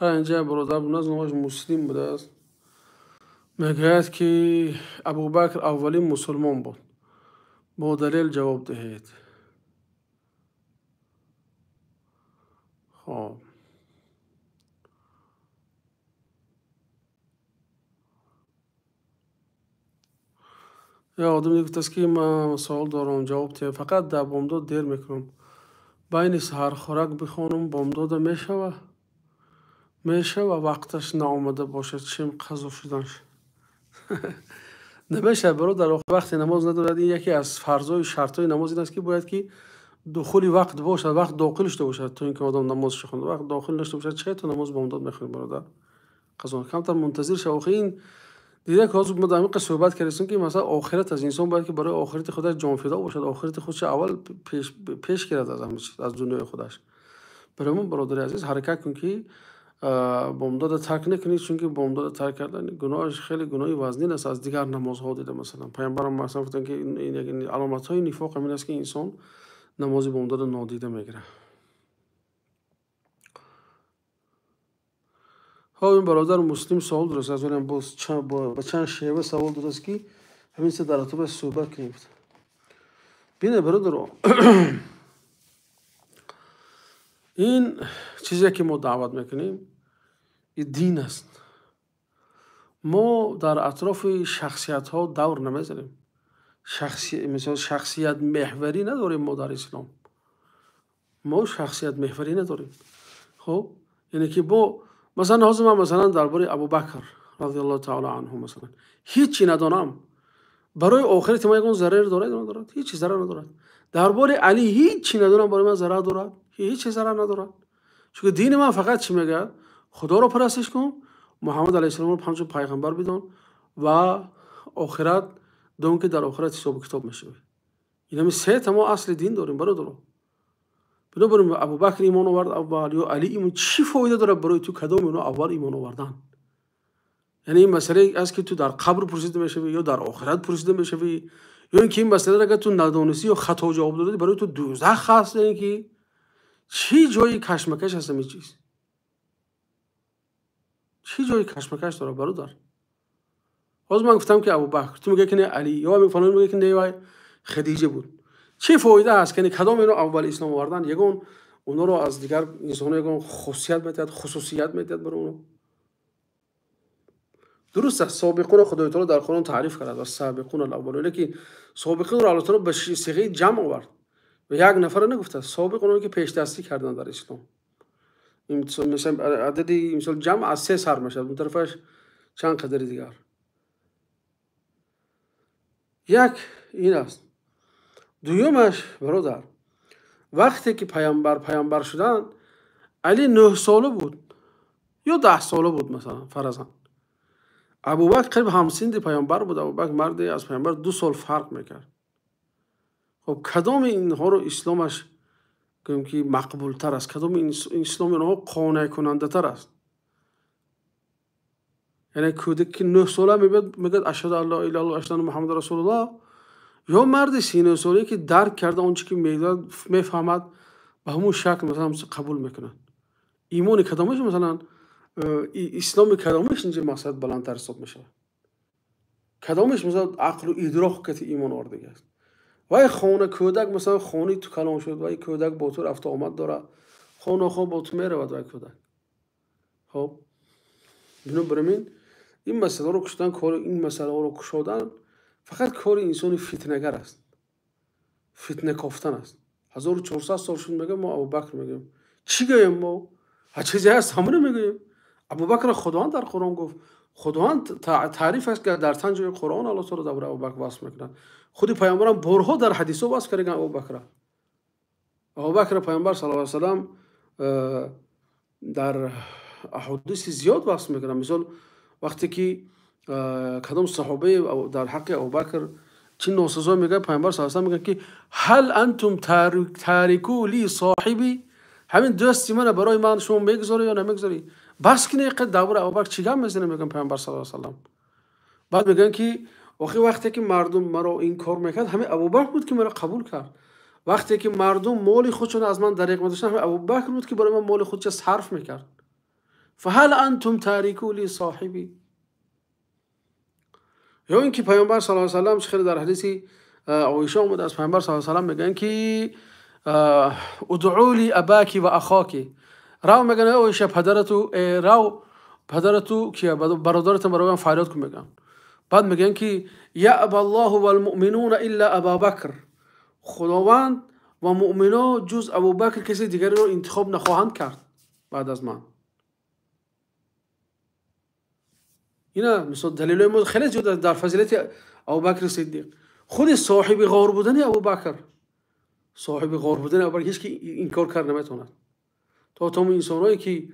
S1: اینجا برادر بناز نماز مسلم بوده است، میگوید که ابوبکر اولین مسلمان بود، با دلیل جواب دهید. خب یا آدم دیگه است که من سوال دارم جواب ده، فقط در بامداد دیر میکنم، بین سحر خوراک بخونم بامداد میشه و وقتش نآمده باشد چیم قضا شدنش. نمیشه برادر وقتی نماز ندارد. این یکی از فرضای شرطای نماز این است که باید که دخولی وقت باشد، وقت داخلش باشد تا اینکه آدم نمازش خونده. وقت داخل نشته باشد چه تو نماز بامداد میخونی برادر؟ قضا کمتر منتظر شو. این دیده که ما در واقع صحبت کردیم که مثلا آخرت از انسان باید که برای آخرت خودش جان فدا باشد، آخرت خودش اول پیش گیرد از همه چیز، از دنیای خودش. برامون برادر عزیز حرکت کن که بامداد ترک نکنید، چون که بامداد ترک کردن گناهش خیلی گناهی وزنی است از دیگر نمازها. دیده مثلا پیامبرم مثلا گفتن که این علامت های نفاق همین است که انسان نماز بامداد نادیده میگیره. ها این برادر مسلم سوال درست از اون با چند شیوه سوال درست که همین سه در ارتباط صحبت کنیم. بینه برادر این چیزی که ما دعوت میکنیم این دین است. ما در اطراف شخصیت ها دور نمیزنیم. مثلا شخصیت محوری نداریم ما در اسلام. ما شخصیت محوری نداریم. خب یعنی که با مثلا مثلا درباره ابوبکر رضی الله تعالی عنه مثلا هیچی ندانم، برای آخرت ما یگان ضرر دارد؟ هیچ ضرر ندارد. درباره علی هیچی ندانم، برای من ضرر دارد؟ هیچ ضرر ندارد. چون دین من فقط چی میگه؟ خدا رو پرستش کن، محمد علیه السلام رو پنج پیغمبر بدون و آخرت دون که در آخرت حساب کتاب میشه. اینا سه تا اصل دین داریم برادر. بنابراین ابوبکر ایمان آورد اول یا علی ایمان، چی فایده داره برای تو کدام اینا اول ایمان آوردن؟ یعنی این مسئله است که تو در قبر پرسیده میشوی یا در آخرت پرسیده میشوی، یا اینکه این مسئله اگر تو ندانستی یا خطا جواب دادی برای تو دوزخ هست. یعنی که چی جایی کشمکش هست؟ همین چیز چی جایی کشمکش داره برادر؟ باز من گفتم که ابوبکر، تو میگه که نه علی، یا همین فلان میگه که نه خدیجه بود. چه فایده است که کدام اینا اول اسلام آوردن؟ یگان اونا رو از دیگر انسان‌ها یگان خصوصیت میداد برای اونا. درست است سابقون خدای تعالی در قرآن تعریف کرد و سابقون الاولون، لیکن سابقون رو الله تعالی به صيغه جمع آورد و یک نفر نگفته. سابقون که پیش دستی کردن در اسلام. این مثلا عددی مثلا جمع از 3 سر میشه، اون طرفش چند قدر دیگر. یک این است. دویمش برادر، وقتی که پیامبر شدن علی 9 ساله بود یا 10 ساله بود مثلا فرضاً. ابوبکر قریب همسن پیامبر بود. ابوبکر مرد از پیامبر 2 سال فرق میکرد. خب کدام اینها رو اسلامش که مقبول تر است؟ کدام این اسلام اینها قانع کننده تر است؟ یعنی کودک که 9 ساله میگه اشهد ان لا اله الا الله اشهد ان محمد رسول الله، یا مرد 39 ساله که درک کرده اون چیزی که میداد میفهمد به همون شکل مثلا قبول میکنه. ایمان کدامش مثلا اسلام کدامش اینجا مقصد بلندتر حساب میشه؟ کدامش مثلا عقل و ادراک که ایمان آورده است؟ وای خونه کودک مثلا خونی تو کلام شد، وای کودک با تو رفت آمد داره، خونه خوب با تو میره وای کودک. خب بنابراین این مسئله رو کشتن، کار این مسئله رو کشودن فقط کار انسان فتنه‌گر است، فتنه کافتن است. 1400 سال شد میگه ما ابوبکر میگیم، چی گویم ما؟ هر چیزی هست همون میگیم. ابوبکر خداوند در قرآن گفت، خداوند تعریف است که در چند جای قرآن الله تعالی درباره ابوبکر وصف میکنه. خود پیامبرم برها در حدیثا وصف کردن ابوبکر پیامبر صلی الله علیه و سلم در احادیث زیاد وصف میکنه. مثلا وقتی که کدام صحابه در حق ابوبکر چی ناسزا میگه، پیامبر صلی الله علیه و سلم میگه که هل انتم تارکو لی صاحبی، همین دوستی من برای من شما میگذاری یا نمیگذاری؟ بس که نه درباره ابوبکر چیگم میزنه میگن پیامبر صلی الله علیه و سلم. بعد میگن که وقتی که مردم مرا این کار میکرد همین ابوبکر بود که مرا قبول کرد. وقتی که مردم مال خودشون از من دریغ می‌داشتن همین ابوبکر بود که برای من مال خودش صرف میکرد. فهل انتم تارکو لی صاحبی. یا اینکه پیامبر صلی الله علیه و سلم خیلی در حدیث عایشه اومد از پیامبر صلی الله علیه و سلم میگن که ادعوا لی اباکی و اخاکی، راو میگن عایشه پدرتو که برادرت برای من فریاد کن میگن. بعد میگن که یا ابا الله والمؤمنون الا ابا بکر، خداوند و مؤمنان جز ابوبکر کسی دیگری رو انتخاب نخواهند کرد بعد از من. اینا مثلا دلیل ما خیلی زیاد در فضیلت ابوبکر صدیق. خود صاحب غار بودن ابوبکر، صاحب غار بودن ابوبکر هیچ کی انکار کرد نمیتونه. تا تمام انسانایی که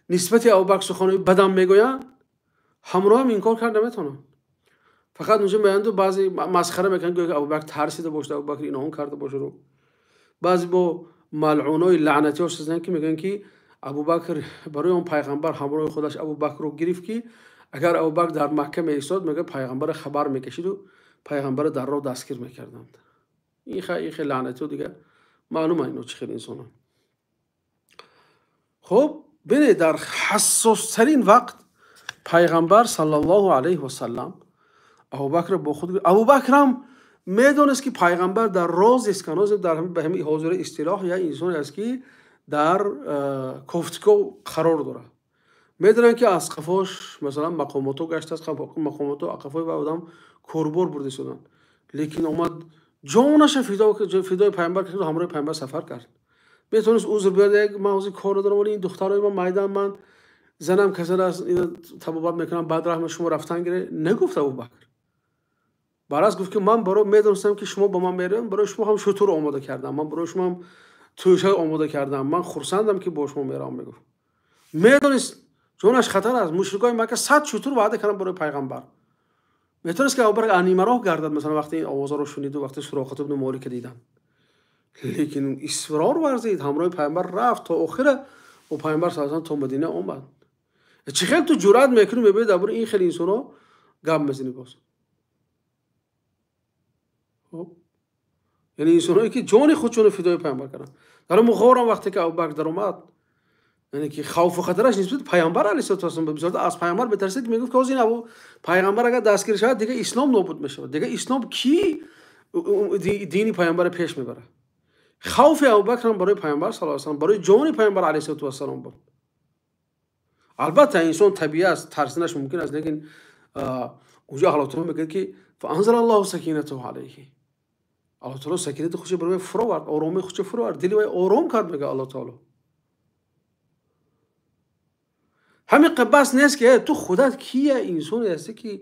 S1: نسبت ابوبکر سخنی بدم میگویند همراه هم انکار کرد نمیتونه. فقط اونجا میاند و بعضی مسخره میکنن که ابوبکر ترسیده باشه، ابوبکر اینا اون کرده باشه رو. بعضی با ملعونای لعنتی هاش هستن که میگن که ابوبکر برای اون پیغمبر همراه خودش ابوبکر رو گرفت که اگر ابوبکر در مکه میایستاد میگه پیغمبر خبر میکشید و پیغمبر در راه دستگیر میکردند. این خیلی لعنتی و دیگه معلومه اینو چه خیلی انسانه. خب ببینید در حساس ترین وقت پیغمبر صلی الله علیه و سلم ابوبکر با خود، ابوبکر هم میدونست که پیغمبر در راز است که در به همین حاضر اصطلاح یا انسانی است که در گفتگو قرار داره. میدونن که از قفاش مثلا مقاماتو گشت از مقاماتو قفای و آدم کوربور برده شدن، لیکن اومد جانش فدای پیغمبر کرد و همراه پیغمبر سفر کرد. میتونست عذر بیاره من از کار دارم ولی این دخترای من میدان من زنم کسل از این تبابت میکنم بعد رحم شما رفتن گره. نگفت ابوبکر، برعکس گفت که من برای میدونستم که شما با من میرین، برای شما هم شطور آماده کردم، من برای شما هم توشه آماده کردم، من خرسندم که با شما میرم. میگفت میدونست جونش خطر است. مشرکای مکه 100 شطور وعده کردن برای پیغمبر. میتونست که ابوبکر انیمه راه گردد مثلا وقتی این آوازا رو شنید و وقتی سراقت ابن مالک دیدن، لیکن اصرار ورزید همراه پیغمبر رفت تا آخر و پیغمبر صلی الله علیه و تا مدینه اومد. چه خیلی تو جرأت میکنی میبینی درباره این خیلی انسانا گپ میزنی باز. خب یعنی انسانایی که جان خودشون فدای پیغمبر کردن. در اون غار وقتی که ابوبکر در اومد، یعنی که خوف و خطرش نسبت پیامبر علیه السلام به بسیار از پیامبر بترسید. میگفت که از این ابو پیامبر اگر دستگیر شود دیگه اسلام نابود میشه، دیگه اسلام کی دینی پیامبر پیش میبره. خوف ابوبکر هم برای پیامبر صلی الله علیه و آله برای جان پیامبر علیه السلام بود. البته انسان طبیعی است ترسنش ممکن است، لیکن اونجا الله تعالی میگه که فانزل الله سکینته علیه، الله تعالی سکینت خودش برای فرو آورد، آرامی خودش فرو آورد، دلی وای آرام کرد. میگه الله تعالی همین بس نیست که تو خودت کیه، انسانی هستی که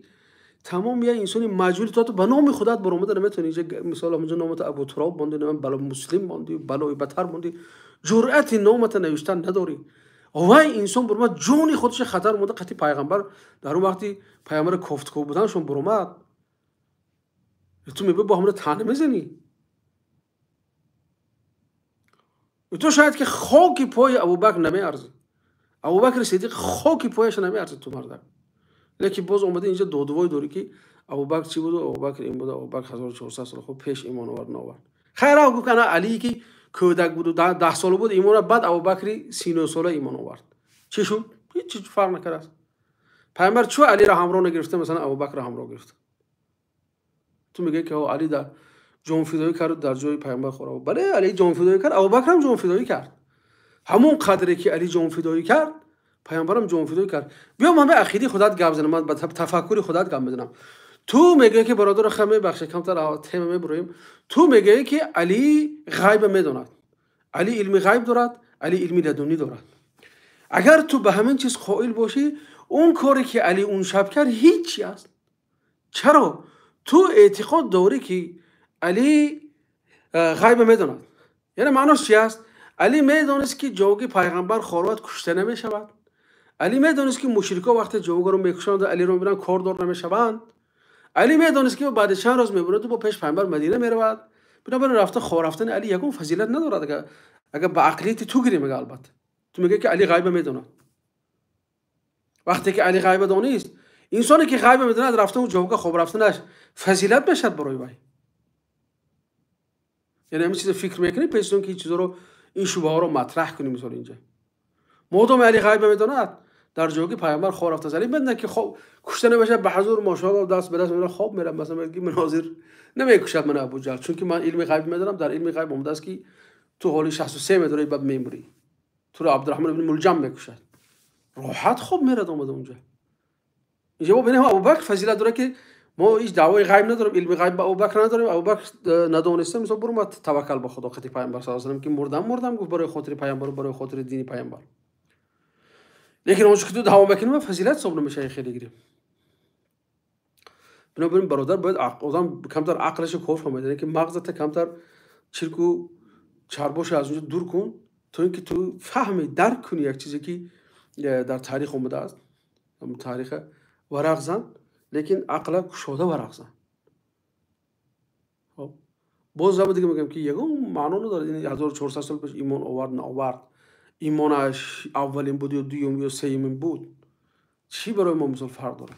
S1: تمام یه انسانی مجبور تو به نام خودت برآمده نمیتونی. اینجا مثلا اونجا نامت ابو تراب باندی، نام بلا مسلم باندی، بلای بتر باندی، جرأت نامت نوشتن نداری. وای انسان برآمد جون خودش خطر اومده. قطعی پیغمبر در اون وقتی پیغمبر گفتگو بودنشون برآمد تو میگه با هم تنه میزنی. تو شاید که خاک پای ابوبکر نمیارزی، ابوبکر صدیق خاک پایش نمیارزه تو مردم، لیکن باز اومده اینجا دودوای دوری که ابوبکر چی بود و ابوبکر این بود، ابوبکر 1400 سال خب پیش ایمان آورد نآورد. خیره گفت کنه علی که کودک بود و 10 ساله بود ایمان، بعد ابوبکر 39 ساله ایمان آورد. چی شد؟ هیچ فرق نکرد. پیامبر چو علی را همراه نگرفته مثلا ابوبکر را همراه گرفت. تو میگه که علی در جان فدایی کرد در جای پیامبر خورا. بله علی جان فدایی کرد، ابوبکر هم جان فدایی کرد. همون قدری که علی جان فدایی کرد پیامبرم جان فدایی کرد. بیا من به عقیده خودت گپ بزنم، من به تفکر خودت گپ بزنم. تو میگه که برادر خمه بخش کمتر تیم میبریم، تو میگه که علی غیب میدوند، علی علم غیب دارد، علی علم لدنی دارد. اگر تو به همین چیز قائل باشی اون کاری که علی اون شب کرد هیچی است. چرا؟ تو اعتقاد داری که علی غیب میدوند. یعنی معناش چی است؟ علی میدونست که جوگی پیغمبر خاروت کشته نمیشود. علی میدونست که مشرکا وقتی جوگا رو میکشند علی رو میبرن کاردار نمیشوند. علی میدونست که بعد چند روز میبرد و با پیش پیغمبر مدینه میرود. بنابراین رفته خار رفتن علی یکون فضیلت ندارد. اگر با عقلیت تو گیری میگه، البته تو میگه که علی غیب میدونه. وقتی که علی غیب دانیست، انسانی که غیب میدونه رفته اون جوگا خواب رفتنش فضیلت بشد برای وی. یعنی همین چیز فکر میکنی پیشتون که این چیزا رو این شبهه ها رو مطرح کنیم. مثلا اینجا مادام علی غیب میدونه در جوگی پیامبر خواب رفته علی بدن که خواب کشته نمیشه به حضور ماشاءالله دست به دست میره خواب میره. مثلا میگه مناظر نمیکشد من ابو جهل، چون که من علم غیب میدونم. در علم غیب اومده است که تو حالی 63 میدونی بعد میموری، تو رو عبدالرحمن ابن ملجم میکشد. راحت خواب میره اومده اونجا. اینجا ما ببینیم ابوبکر فضیلت داره که ما هیچ دعوای غیب نداریم، علم غیب با ابوبکر نداریم. ابوبکر ندونسته مثلا برو ما توکل به خدا. خاطر پیامبر صلی الله علیه و آله که مردم گفت برای خاطر پیامبر، برای خاطر دین پیامبر. لیکن اونجا که تو دعوا میکنیم فضیلت حساب نمیشه خیلی گیریم. بنابراین برادر باید آدم کمتر عقلش کار فهمه، یعنی که مغزت کمتر چرک و چرباش از اونجا دور کن تا اینکه تو فهمی درک کنی یک چیزی که در تاریخ اومده است، تاریخ ورق زن، لیکن عقل گشاده ورق زن. خب باز زبان دیگه میگم که یگان معنا نداره، یعنی 1400 سال پیش ایمان آورد نه آورد، ایمانش اولین بود یا دوم یا سومین بود، چی برای ما مثال فرق داره؟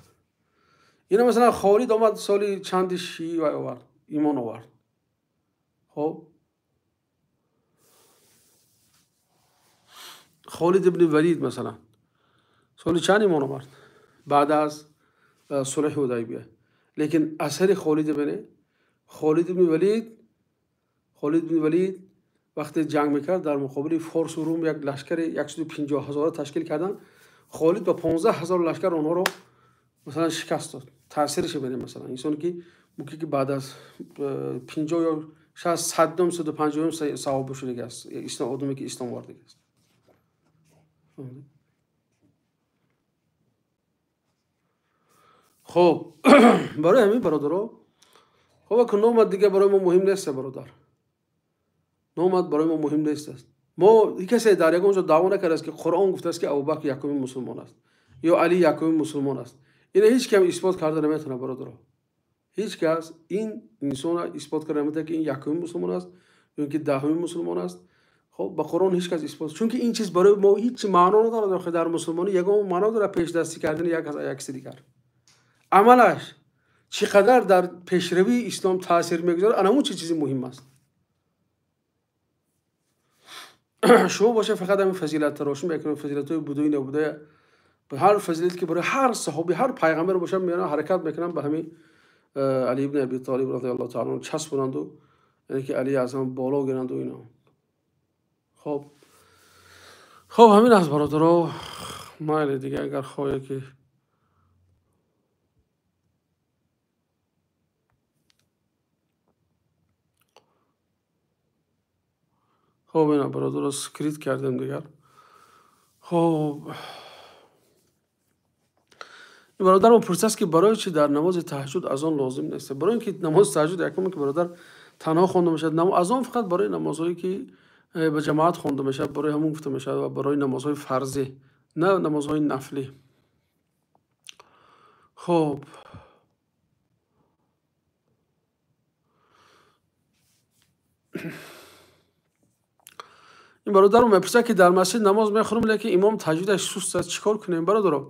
S1: یعنی مثلا خالد آمد سالی چند شیعی آورد، ایمان آورد. خب خالد ابن ولید مثلا سالی چند ایمان آورد بعد از صلح حدیبیه، لیکن اثر خالد ابن ولید وقتی جنگ میکرد در مقابل فارس و روم یک لشکر 150,000 تشکیل کردن، خالد با 15,000 لشکر اونها رو مثلا شکست داد. تاثیرش ببینید مثلا انسانی که موقعی که بعد از 50 یا شاید 150 صحابه شده است، اسلام آدمی که اسلام آورده است. خب برای همین برادرها، خب که نومد دیگه برای ما مهم نیست برادر، نومد برای ما مهم نیست. ما کسی در یک اونجا دعوا نکرده است که قرآن گفته است که ابوبکر یکمین مسلمان است یا علی یکمین مسلمان است. این هیچ کم اثبات کرده نمیتونه برادرها، هیچ کس این انسان اثبات کرده نمیتونه که این یکمین مسلمان است یا که دهمین مسلمان است. خب با قرآن هیچ کس اثبات، چون که این چیز برای ما هیچ معنا نداره. در مسلمانی یگان معنا داره پیش دستی کردن یک دیگر. عملش چقدر در پیشروی اسلام تاثیر میگذاره، اون چه چیزی مهم است. شما باشه فقط همین فضیلت روشن میکنید، فضیلت‌های بودوی نبوده، به هر فضیلت که برای هر صحابی هر پیغمبر باشه میانه حرکت میکنن به همین علی ابن ابی طالب رضی الله تعالی عنه چسبونند و یعنی که علی اعظم بالا گیرند و اینا. خب همین از برادرها. مایل دیگه اگر خواهی که خب اینا برادر رو سکریت کردیم دیگر. خب این برادر ما پرسست که برای چی در نماز تهجد از آن لازم نیست؟ برای اینکه نماز تهجد یکم که برادر تنها خونده میشه، از آن فقط برای نمازهایی که به جماعت خونده میشه، برای همون گفته میشه و برای نمازهای فرضی، نه نمازهای نفلی. خب این برادر رو میپرسه که در مسجد نماز میخونم لیکن امام تهجدش سست است، چیکار کنیم برادر؟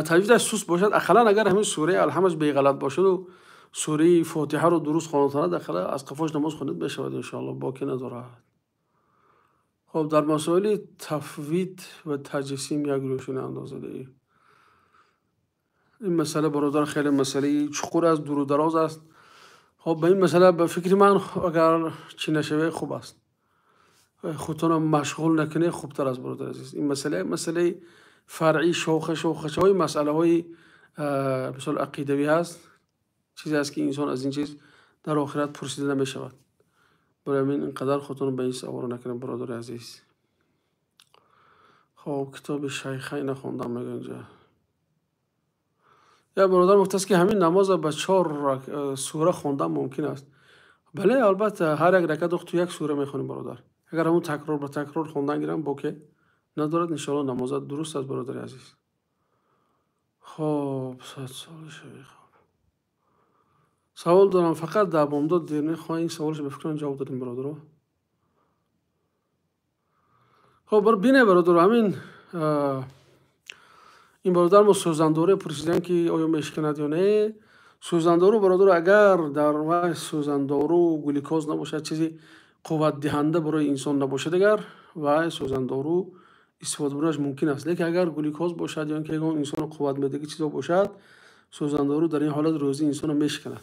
S1: تهجدش سست باشد، اقلا اگر همین سوره الحمد به غلط باشد و سوره فاتحه رو درست خواندن داخل از قفاش نماز خوانید بشود ان شاء الله، باکی نداره. خب در مسائل تفویض و تجسیم یک روشن اندازه دهی. این مسئله برادر خیلی مسئله چقدر از دور و دراز است. خب به این مسئله به فکر من اگر چی نشوه خوب است، خودتون مشغول نکنه خوبتر از برادر عزیز. این مسئله فرعی شاخه های مسئله های مثلا عقیدوی هست، چیزی است که انسان از این چیز در آخرت پرسیده نمی شود. برای همین اینقدر خودتون به این سوار نکنم برادر عزیز. خب کتاب شیخین نخوندم میگه اینجا. یا برادر مختص که همین نماز با 4 سوره خوندن ممکن است. بله البته هر یک رکعت تو یک سوره میخونیم برادر. اگر همون تکرار به تکرار خوندن گیرم باکه ندارد ان شاء الله نمازت درست است برادر عزیز. خب 100 سال شوی. سوال دارم فقط در بامداد دیر نخواهی این سوالش بفکران جواب دادیم برادر. خب بینه برادر همین این برادر ما سوزندوره پرسیدن که آیا میشکند یا نه. سوزندارو برادر اگر در وقت سوزندارو گلوکوز نباشه، چیزی قوت دهنده برای انسان نباشه دیگر و سوزندارو استفاده برش ممکن است، لیکن اگر گلوکوز باشد یا اینکه اون انسان قوت میده که چیزا باشد، سوزندارو در این حالت روزی انسان رو میشکند،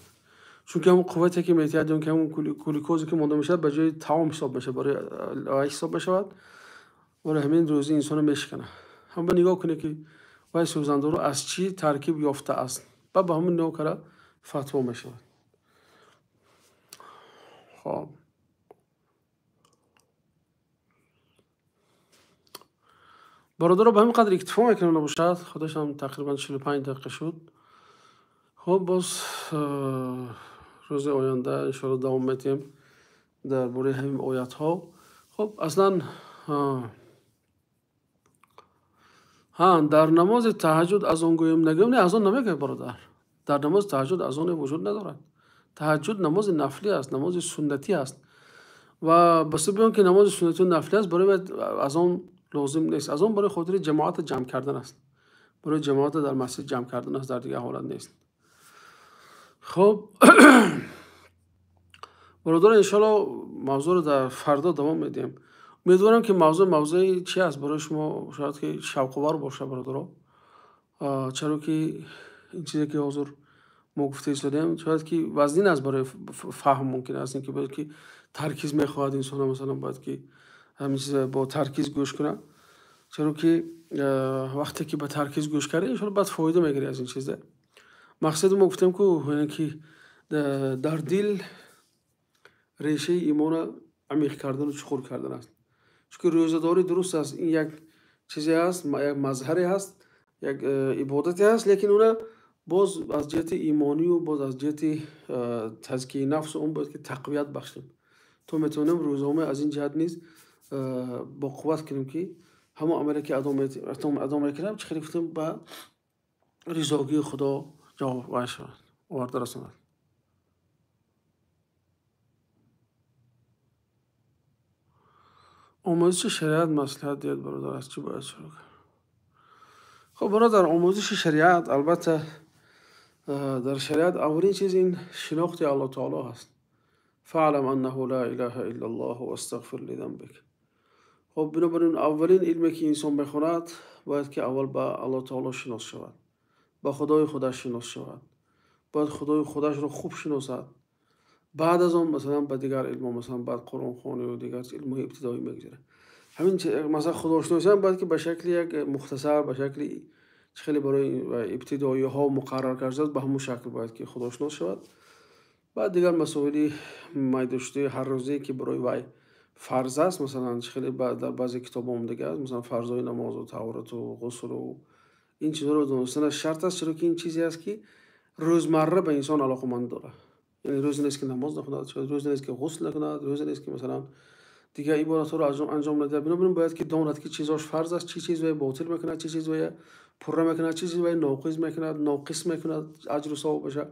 S1: چون که اون قوتی که میتیاد اون که اون گلوکوزی که مونده میشه به جای طعام حساب میشه، برای حساب میشود، برای همین روزی انسان رو میشکنه. هم به نگاه کنه که وای سوزندارو از چی ترکیب یافته است، بعد با همین نوع کار فتوا میشه. خب برادر رو به همین قدر اکتفا میکنم نباشد، خودش هم تقریبا 45 دقیقه شد. خب باز روز آینده انشاءالله دوام میتیم درباره همین آیات ها. خب اصلا در نماز تهجد از آن گویم نگویم، نه از آن نمیگه برادر. در نماز تهجد از آن وجود ندارد. تهجد نماز نفلی است، نماز سنتی است و بس بیان که نماز سنتی و نفلی است برای از آن لازم نیست. از آن برای خاطر جماعت جمع کردن است، برای جماعت در مسجد جمع کردن است، در دیگه حالت نیست. خب برادر انشالله موضوع رو در فردا دوام میدیم. امیدوارم که موضوع چی است برای شما شاید که شوق آور باشه برادر، چرا که این چیزی که حضور ما گفته شدیم شاید که وزنین است برای فهم ممکن است، اینکه باید که ترکیز میخواهد انسان مثلا باید که همین چیز با ترکیز گوش کنه، چرا که وقتی که با ترکیز گوش کرده انشالله بعد فایده میگیری از این چیزه. مقصد ما گفتم که در دل ریشه ایمان عمیق کردن و چخور کردن است. چون که روزه‌داری درست است، این یک چیزی است، یک مظهری هست، یک عبادتی هست، لیکن اون باز از جهت ایمانی و باز از جهت تزکیه نفس اون باید که تقویت بخشیم. تو میتونیم روزنامه از این جهت نیست با قوت کنیم که همه عملی که ادامه میکنیم چه خریفتیم به رضاگی خدا جواب شود آورده رساند. آموزش شریعت مصلحت دید برادر، از چی باید شروع کنیم؟ خب برادر، آموزش شریعت البته در شریعت اولین چیز این شناخت الله تعالی هست. فعلم انه لا اله الا الله و استغفر لذنبک. خب بنابراین اولین علمی که انسان بخواند باید که اول با الله تعالی شناس شود، با خدای خودش شناس شود، باید خدای خودش رو خوب شناسد. بعد از اون مثلا به دیگر علم، مثلا بعد قرآن خوانی و دیگر علم ابتدایی میگذره. همین مثلا خداشناسی هم باید که به شکل یک مختصر، به شکل خیلی برای ابتدایی ها مقرر کرده به همون شکل باید که خداشناس شود. بعد دیگر مسائلی میداشته هر روزی که برای وای فرض است، مثلا خیلی در بعضی کتاب هم دیگه است، مثلا فرضای نماز و طهارت و غسل و این چیزا رو دونستن شرط است، چرا که این چیزی است که روزمره به انسان علاقمند داره. یعنی روزی نیست که نماز نخواند، روزی نیست که غسل نکند، روزی نیست که مثلا دیگه عبادت رو انجام نده. بنابراین باید که داند که چیزاش فرض است، چی چیز وی باطل میکند، چی چیز وی پره میکند، چی چیز وی ناقص میکند اجر و ثواب بشه.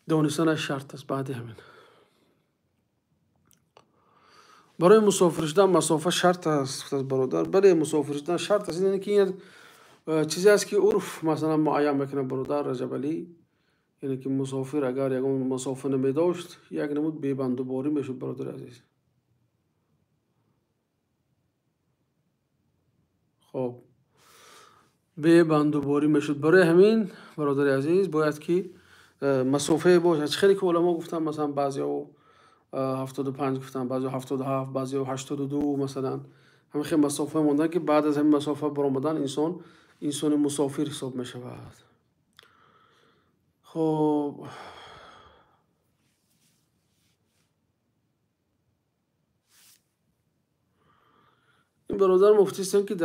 S1: دانستن شرط است. بعد همین برای مسافر شدن مسافه شرط است برادر. بله مسافر شدن شرط است، یعنی که این چیزی است که عرف مثلا معین میکنه برادر رجب علی. یعنی که مسافر اگر یک مسافه نمیداشت یک نمود بی‌بندوباری میشد برادر عزیز. خب بی‌بندوباری میشد. برای همین برادر عزیز باید که مسافه باشه. خیلی که علما گفتن مثلا بعضیا 75 گفتن، بعضی 77، بعضی 82 مثلا. همین خیلی مسافه موندن که بعد از همین مسافه برآمدن انسان مسافر حساب می شود. خب این برادر مفتی هستن که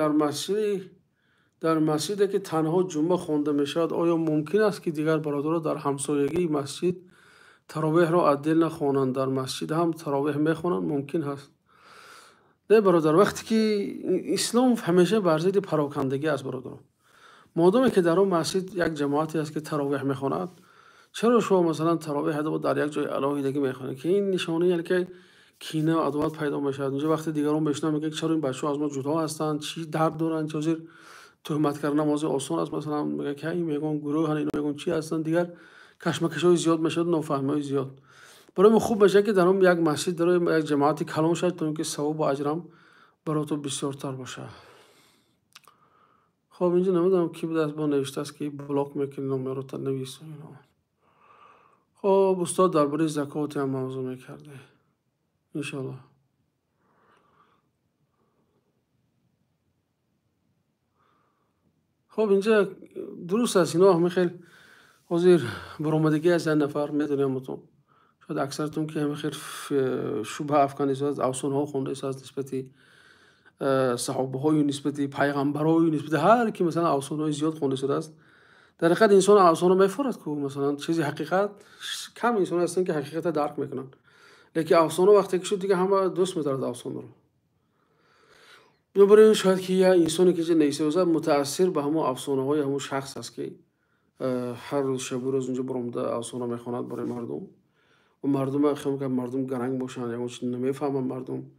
S1: در مسجدی که تنها جمعه خوانده می شود آیا ممکن است که دیگر برادرها در همسایگی مسجد تراویح را عدل نخوانند، در مسجد هم تراویح میخوانند؟ ممکن هست. نه برادر، وقتی که اسلام همیشه بر ضد پراکندگی است برادر. مادامی که در اون مسجد یک جماعتی است که تراویح میخواند، چرا شما مثلا تراویح در یک جای علاهیدگی میخوانید؟ که این نشانه یعنی که کینه و عداوت پیدا میشه. اونجا وقتی دیگران بشنوند میگه چرا این بچه‌ها از ما جدا هستند، چی درد دارن، چه تهمت کردن نماز آسان است. مثلا میگه که این میگن گروه اینا میگن چی هستن، دیگر کشمکش‌های زیاد میشه، نافهمی‌های زیاد. برای ما خوب بشه که در اون یک مسجد در یک جماعتی کلام شد تا اینکه ثواب و اجرم برای تو بسیارتر باشه. خب اینجا نمیدونم کی بود از ما نوشته است که بلاک میکنی نامه رو تنویس و اینا. خب استاد درباره زکات هم موضوع میکرده انشالله. خب اینجا درست است، اینا همه خیلی حاضر برآمدگی از این نفر میدونیم اتون. شاید اکثرتون که همه خیلی شبه افغانیست از اوسان ها خونده است، از نسبتی صحابه های نسبتی پیغمبر های نسبتی هر کی مثلا اوسان های زیاد خونده شده است. در حقیقت انسان افسانه میفورد که مثلا چیزی حقیقت کم انسان هستن که حقیقت درک میکنن، لیکن افسانه وقتی که شد دیگه همه دوست می‌دارد افسانه رو. بنابراین شاید که یه انسانی که نیسوزه متأثر به همون افسانه های همون شخص است که هر روز شب و روز اونجا برآمده افسانه میخواند برای مردم و مردم خیلی که مردم گرنگ باشن یا چیزی نمیفهمن مردم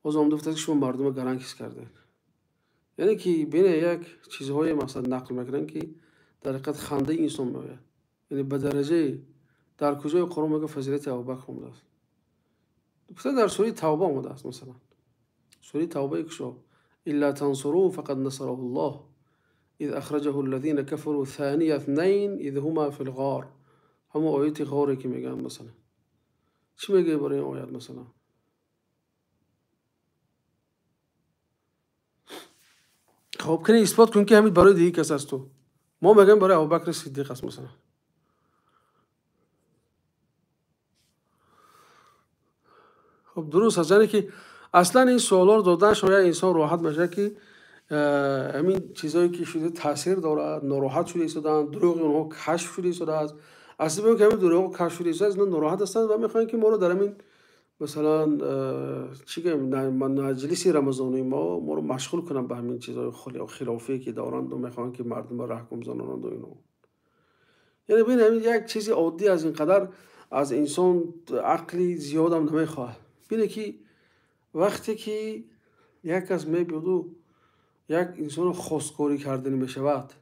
S1: باز آمده گفته که شما مردم گرنگ حس کرده، یعنی که بین یک چیزهای مثلا نقل میکنن که در حقیقت خنده انسان میآید، یعنی به درجه در کجای قرآن میگه فضیلت ابوبکر اومده است. مثلا در سوره توبه اومده است، مثلا سوره توبه که شو الا تنصروه فقد نصره الله اذ اخرجه الذين كفروا ثاني اثنين اذ هما في الغار، همون آیت غاره که میگن مثلا چی میگه برای این آیت؟ مثلا خب کنی اثبات کن که همین برای دیگه کس است، تو ما میگیم برای ابوبکر صدیق است مثلا. خب درست است، یعنی که اصلا این سوالا رو دادن شاید انسان راحت بشه که همین چیزایی که شده تاثیر داره، ناراحت شده ایستادن، دروغ اونها کشف شده ایستاده است. اصلا بگم که همین دروغ کشف شده ایستاده است، ناراحت هستند و میخواین که ما رو در همین مثلا چی گیم مجلس رمضانی ما رو مشغول کنن به همین چیزای خلافی که دارند و میخوان که مردم را رحم زنانند و اینو. یعنی ببین همین یک چیزی عادی از اینقدر از انسان عقلی زیاد هم نمیخواد. ببینه که وقتی که یک کس میبودو یک انسان خواستگاری کردن میشود،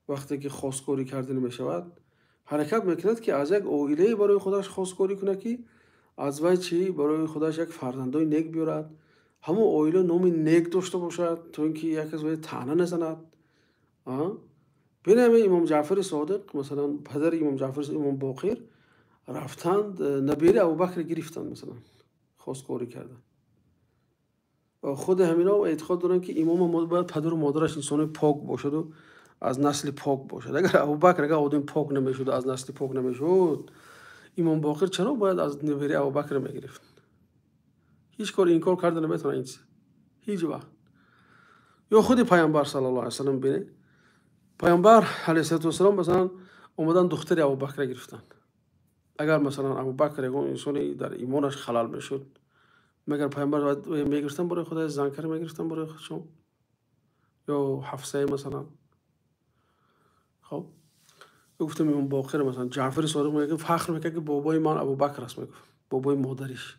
S1: وقتی که خواستگاری کردن میشود حرکت میکند که از یک عائله برای خودش خواستگاری کنه که از وی چی برای خودش یک فرزندای نیک بیارد، همون عائله نام نیک داشته باشد تا اینکه یک از وی طعنه نزند. ببین امام جعفر صادق مثلا پدر امام جعفر امام باقر رفتند نبیره ابوبکر گرفتند مثلا خواستگاری کردن و خود همینا اعتقاد دارن که امام ما باید پدر و مادرش انسان پاک باشد و از نسل پاک باشد. اگر ابوبکر اگر آدم پاک نمیشد از نسل پاک نمیشد امام باقر چرا باید از نبیره ابوبکر میگرفت؟ هیچ کار این کار کرده نمیتونه این هیچ وقت. یا خود پیامبر صلی الله علیه و سلم ببینید پیامبر علیه السلام مثلا اومدن دختر ابوبکر گرفتن. اگر مثلا ابوبکر اون انسانی در ایمانش خلل میشد مگر پیامبر میگرفتن برای خدا زنکر میگرفتن برای خودشون یا حفصه مثلا. خب گفتم امام باقر مثلا جعفر صادق میگه فخر میکنه که بابای من ابوبکر است، میگه بابای مادرش.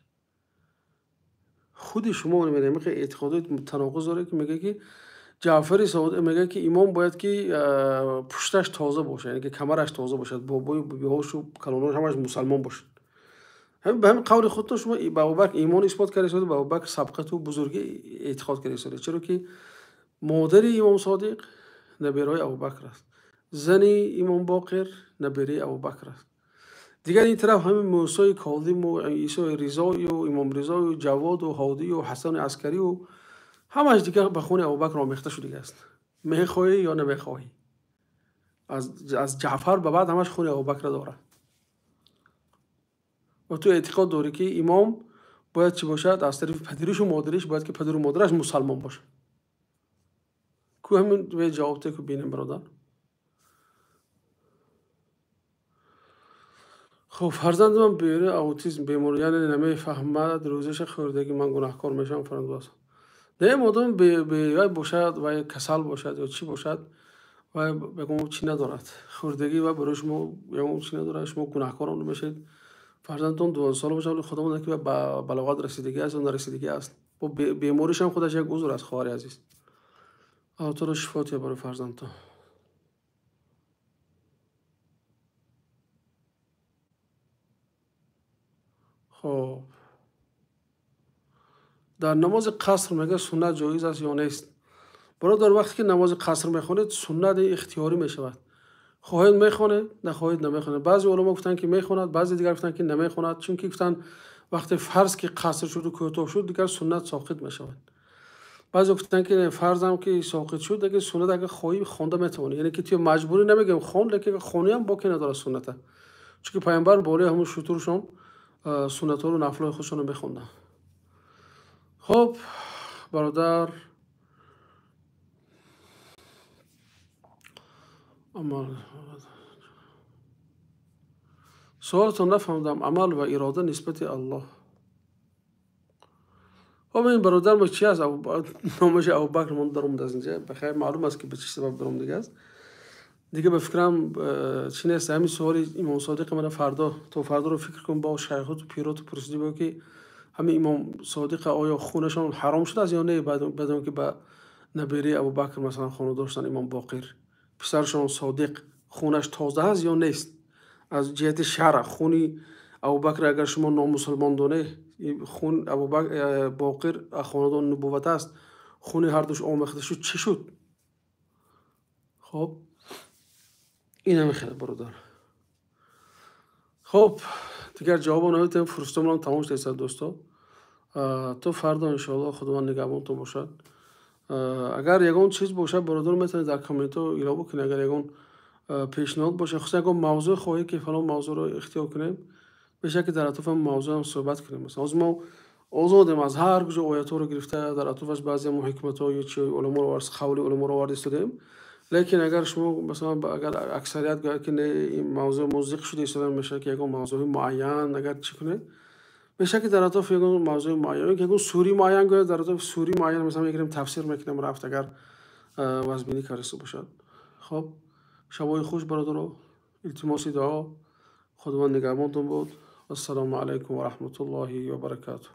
S1: خود شما میگه اعتقادات تناقض داره که میگه که جعفر صادق میگه که امام باید که پشتش تازه باشه، یعنی که کمرش تازه باشد، بابای بیهاش و کلاناش همش مسلمان باشه. همین به همین قول خودتون شما به ابوبکر ایمان اثبات کردید و به ابوبکر سبقت و بزرگی اعتقاد کردید، چرا که مادر امام صادق نبیرای ابوبکر است، زن امام باقر نبیره ابوبکر است. دیگر این طرف همین موسی کاظم و عیسی رضایی و امام رضا و جواد و هادی و حسن عسکری و همش دیگه به خون ابوبکر آمیخته شده است. میخواهی یا نمیخواهی از جعفر به بعد همش خون ابوبکر داره و تو اعتقاد داری که امام باید چی باشد؟ از طرف پدرش و مادرش باید که پدر و مادرش مسلمان باشه. کو همین به جواب ته که بینیم برادر. خب فرزند من بیاره اوتیسم بیماری یعنی نمیفهمد روزش خوردگی من گناهکار میشم فرند واسه نه مادام به باشد و کسل باشد یا چی باشد و بگم چی ندارد خوردگی و برای شما یا چی نداره شما گناهکار نمیشید. فرزندتون 2 سال باشه ولی خودمون که به بلاغت رسیدگی است و نرسیدگی است و بیماریش هم خودش یک عذر است. خواهر عزیز الله تعالی شفاعت برای فرزندتون. خب در نماز قصر میگه سنت جایز است یا نیست؟ برادر وقتی که نماز قصر میخونید سنت اختیاری میشود، خواهید میخونید نخواهید نمیخونید. بعضی علما گفتن که میخوند، بعضی دیگر گفتن که نمیخوند، چون که گفتن وقتی فرض که قصر شد و کوتاه شد دیگر سنت ساقط میشود. بعضی گفتن که فرض هم که ساقط شد دیگه سنت اگه خواهی خونده میتونی، یعنی که تو مجبوری نمیگم خون، لیکن خونی هم باقی نداره سنت، چون که پیامبر بالای همون شطورشون سنت ها رو نفل خودشون رو میخوندن. خب برادر عمل. سوالتون نفهمیدم. عمل و اراده نسبت الله. این برادر ما چی است؟ نامش ابوبکر من درم از اینجا بخیر معلوم است که به چه سبب درم دیگه است. دیگه به فکرم چی نیست. همین سوالی امام صادق من فردا رو فکر کن با شیخات و پیرات و پرسیدی با که همین امام صادق آیا خونشان حرام شده از یا نه بعد که به نبیره ابوبکر مثلا خونه داشتن امام باقر پسرشان صادق خونش تازه است یا نیست؟ از جهت شرع خونی ابوبکر اگر شما نامسلمان دونه خون ابوبکر باقر خاندان نبوت است خون هر دوش آمیخته شد چه شد؟ خب این همه خیلی برادر. خب دیگر جواب نمیتونم فرصتمون تمام شد دوستا. تو فردا انشاءالله خداوند نگهبانتون باشد. اگر یگان چیز باشه برادر میتونید در کامنت ها اعلام بکنید. اگر یگان پیشنهاد باشه خصوصا اگر موضوع خواهی که فلان موضوع رو اختیار کنیم بشه که در اطراف موضوع هم صحبت کنیم. مثلا از ما آزادیم از هر کجا آیات رو گرفته در اطرافش بعضی حکمت ها یا چی علما رو ورس قول علما رو وارد شدیم. لیکن اگر شما مثلا اگر اکثریت گوید که نه این موضوع موزیک شده ایستادن میشه که یگان موضوع معین اگر چی کنه بشه که در اطراف یگان موضوع معین که یگان سوری معین گوید در اطراف سوری معین مثلا میگیریم تفسیر میکنیم رفت اگر وزبینی کارسته باشد. خب شبای خوش برادرو. التماسی دعا. خداوند نگهبانتون بود. السلام علیکم و رحمت الله و برکاته.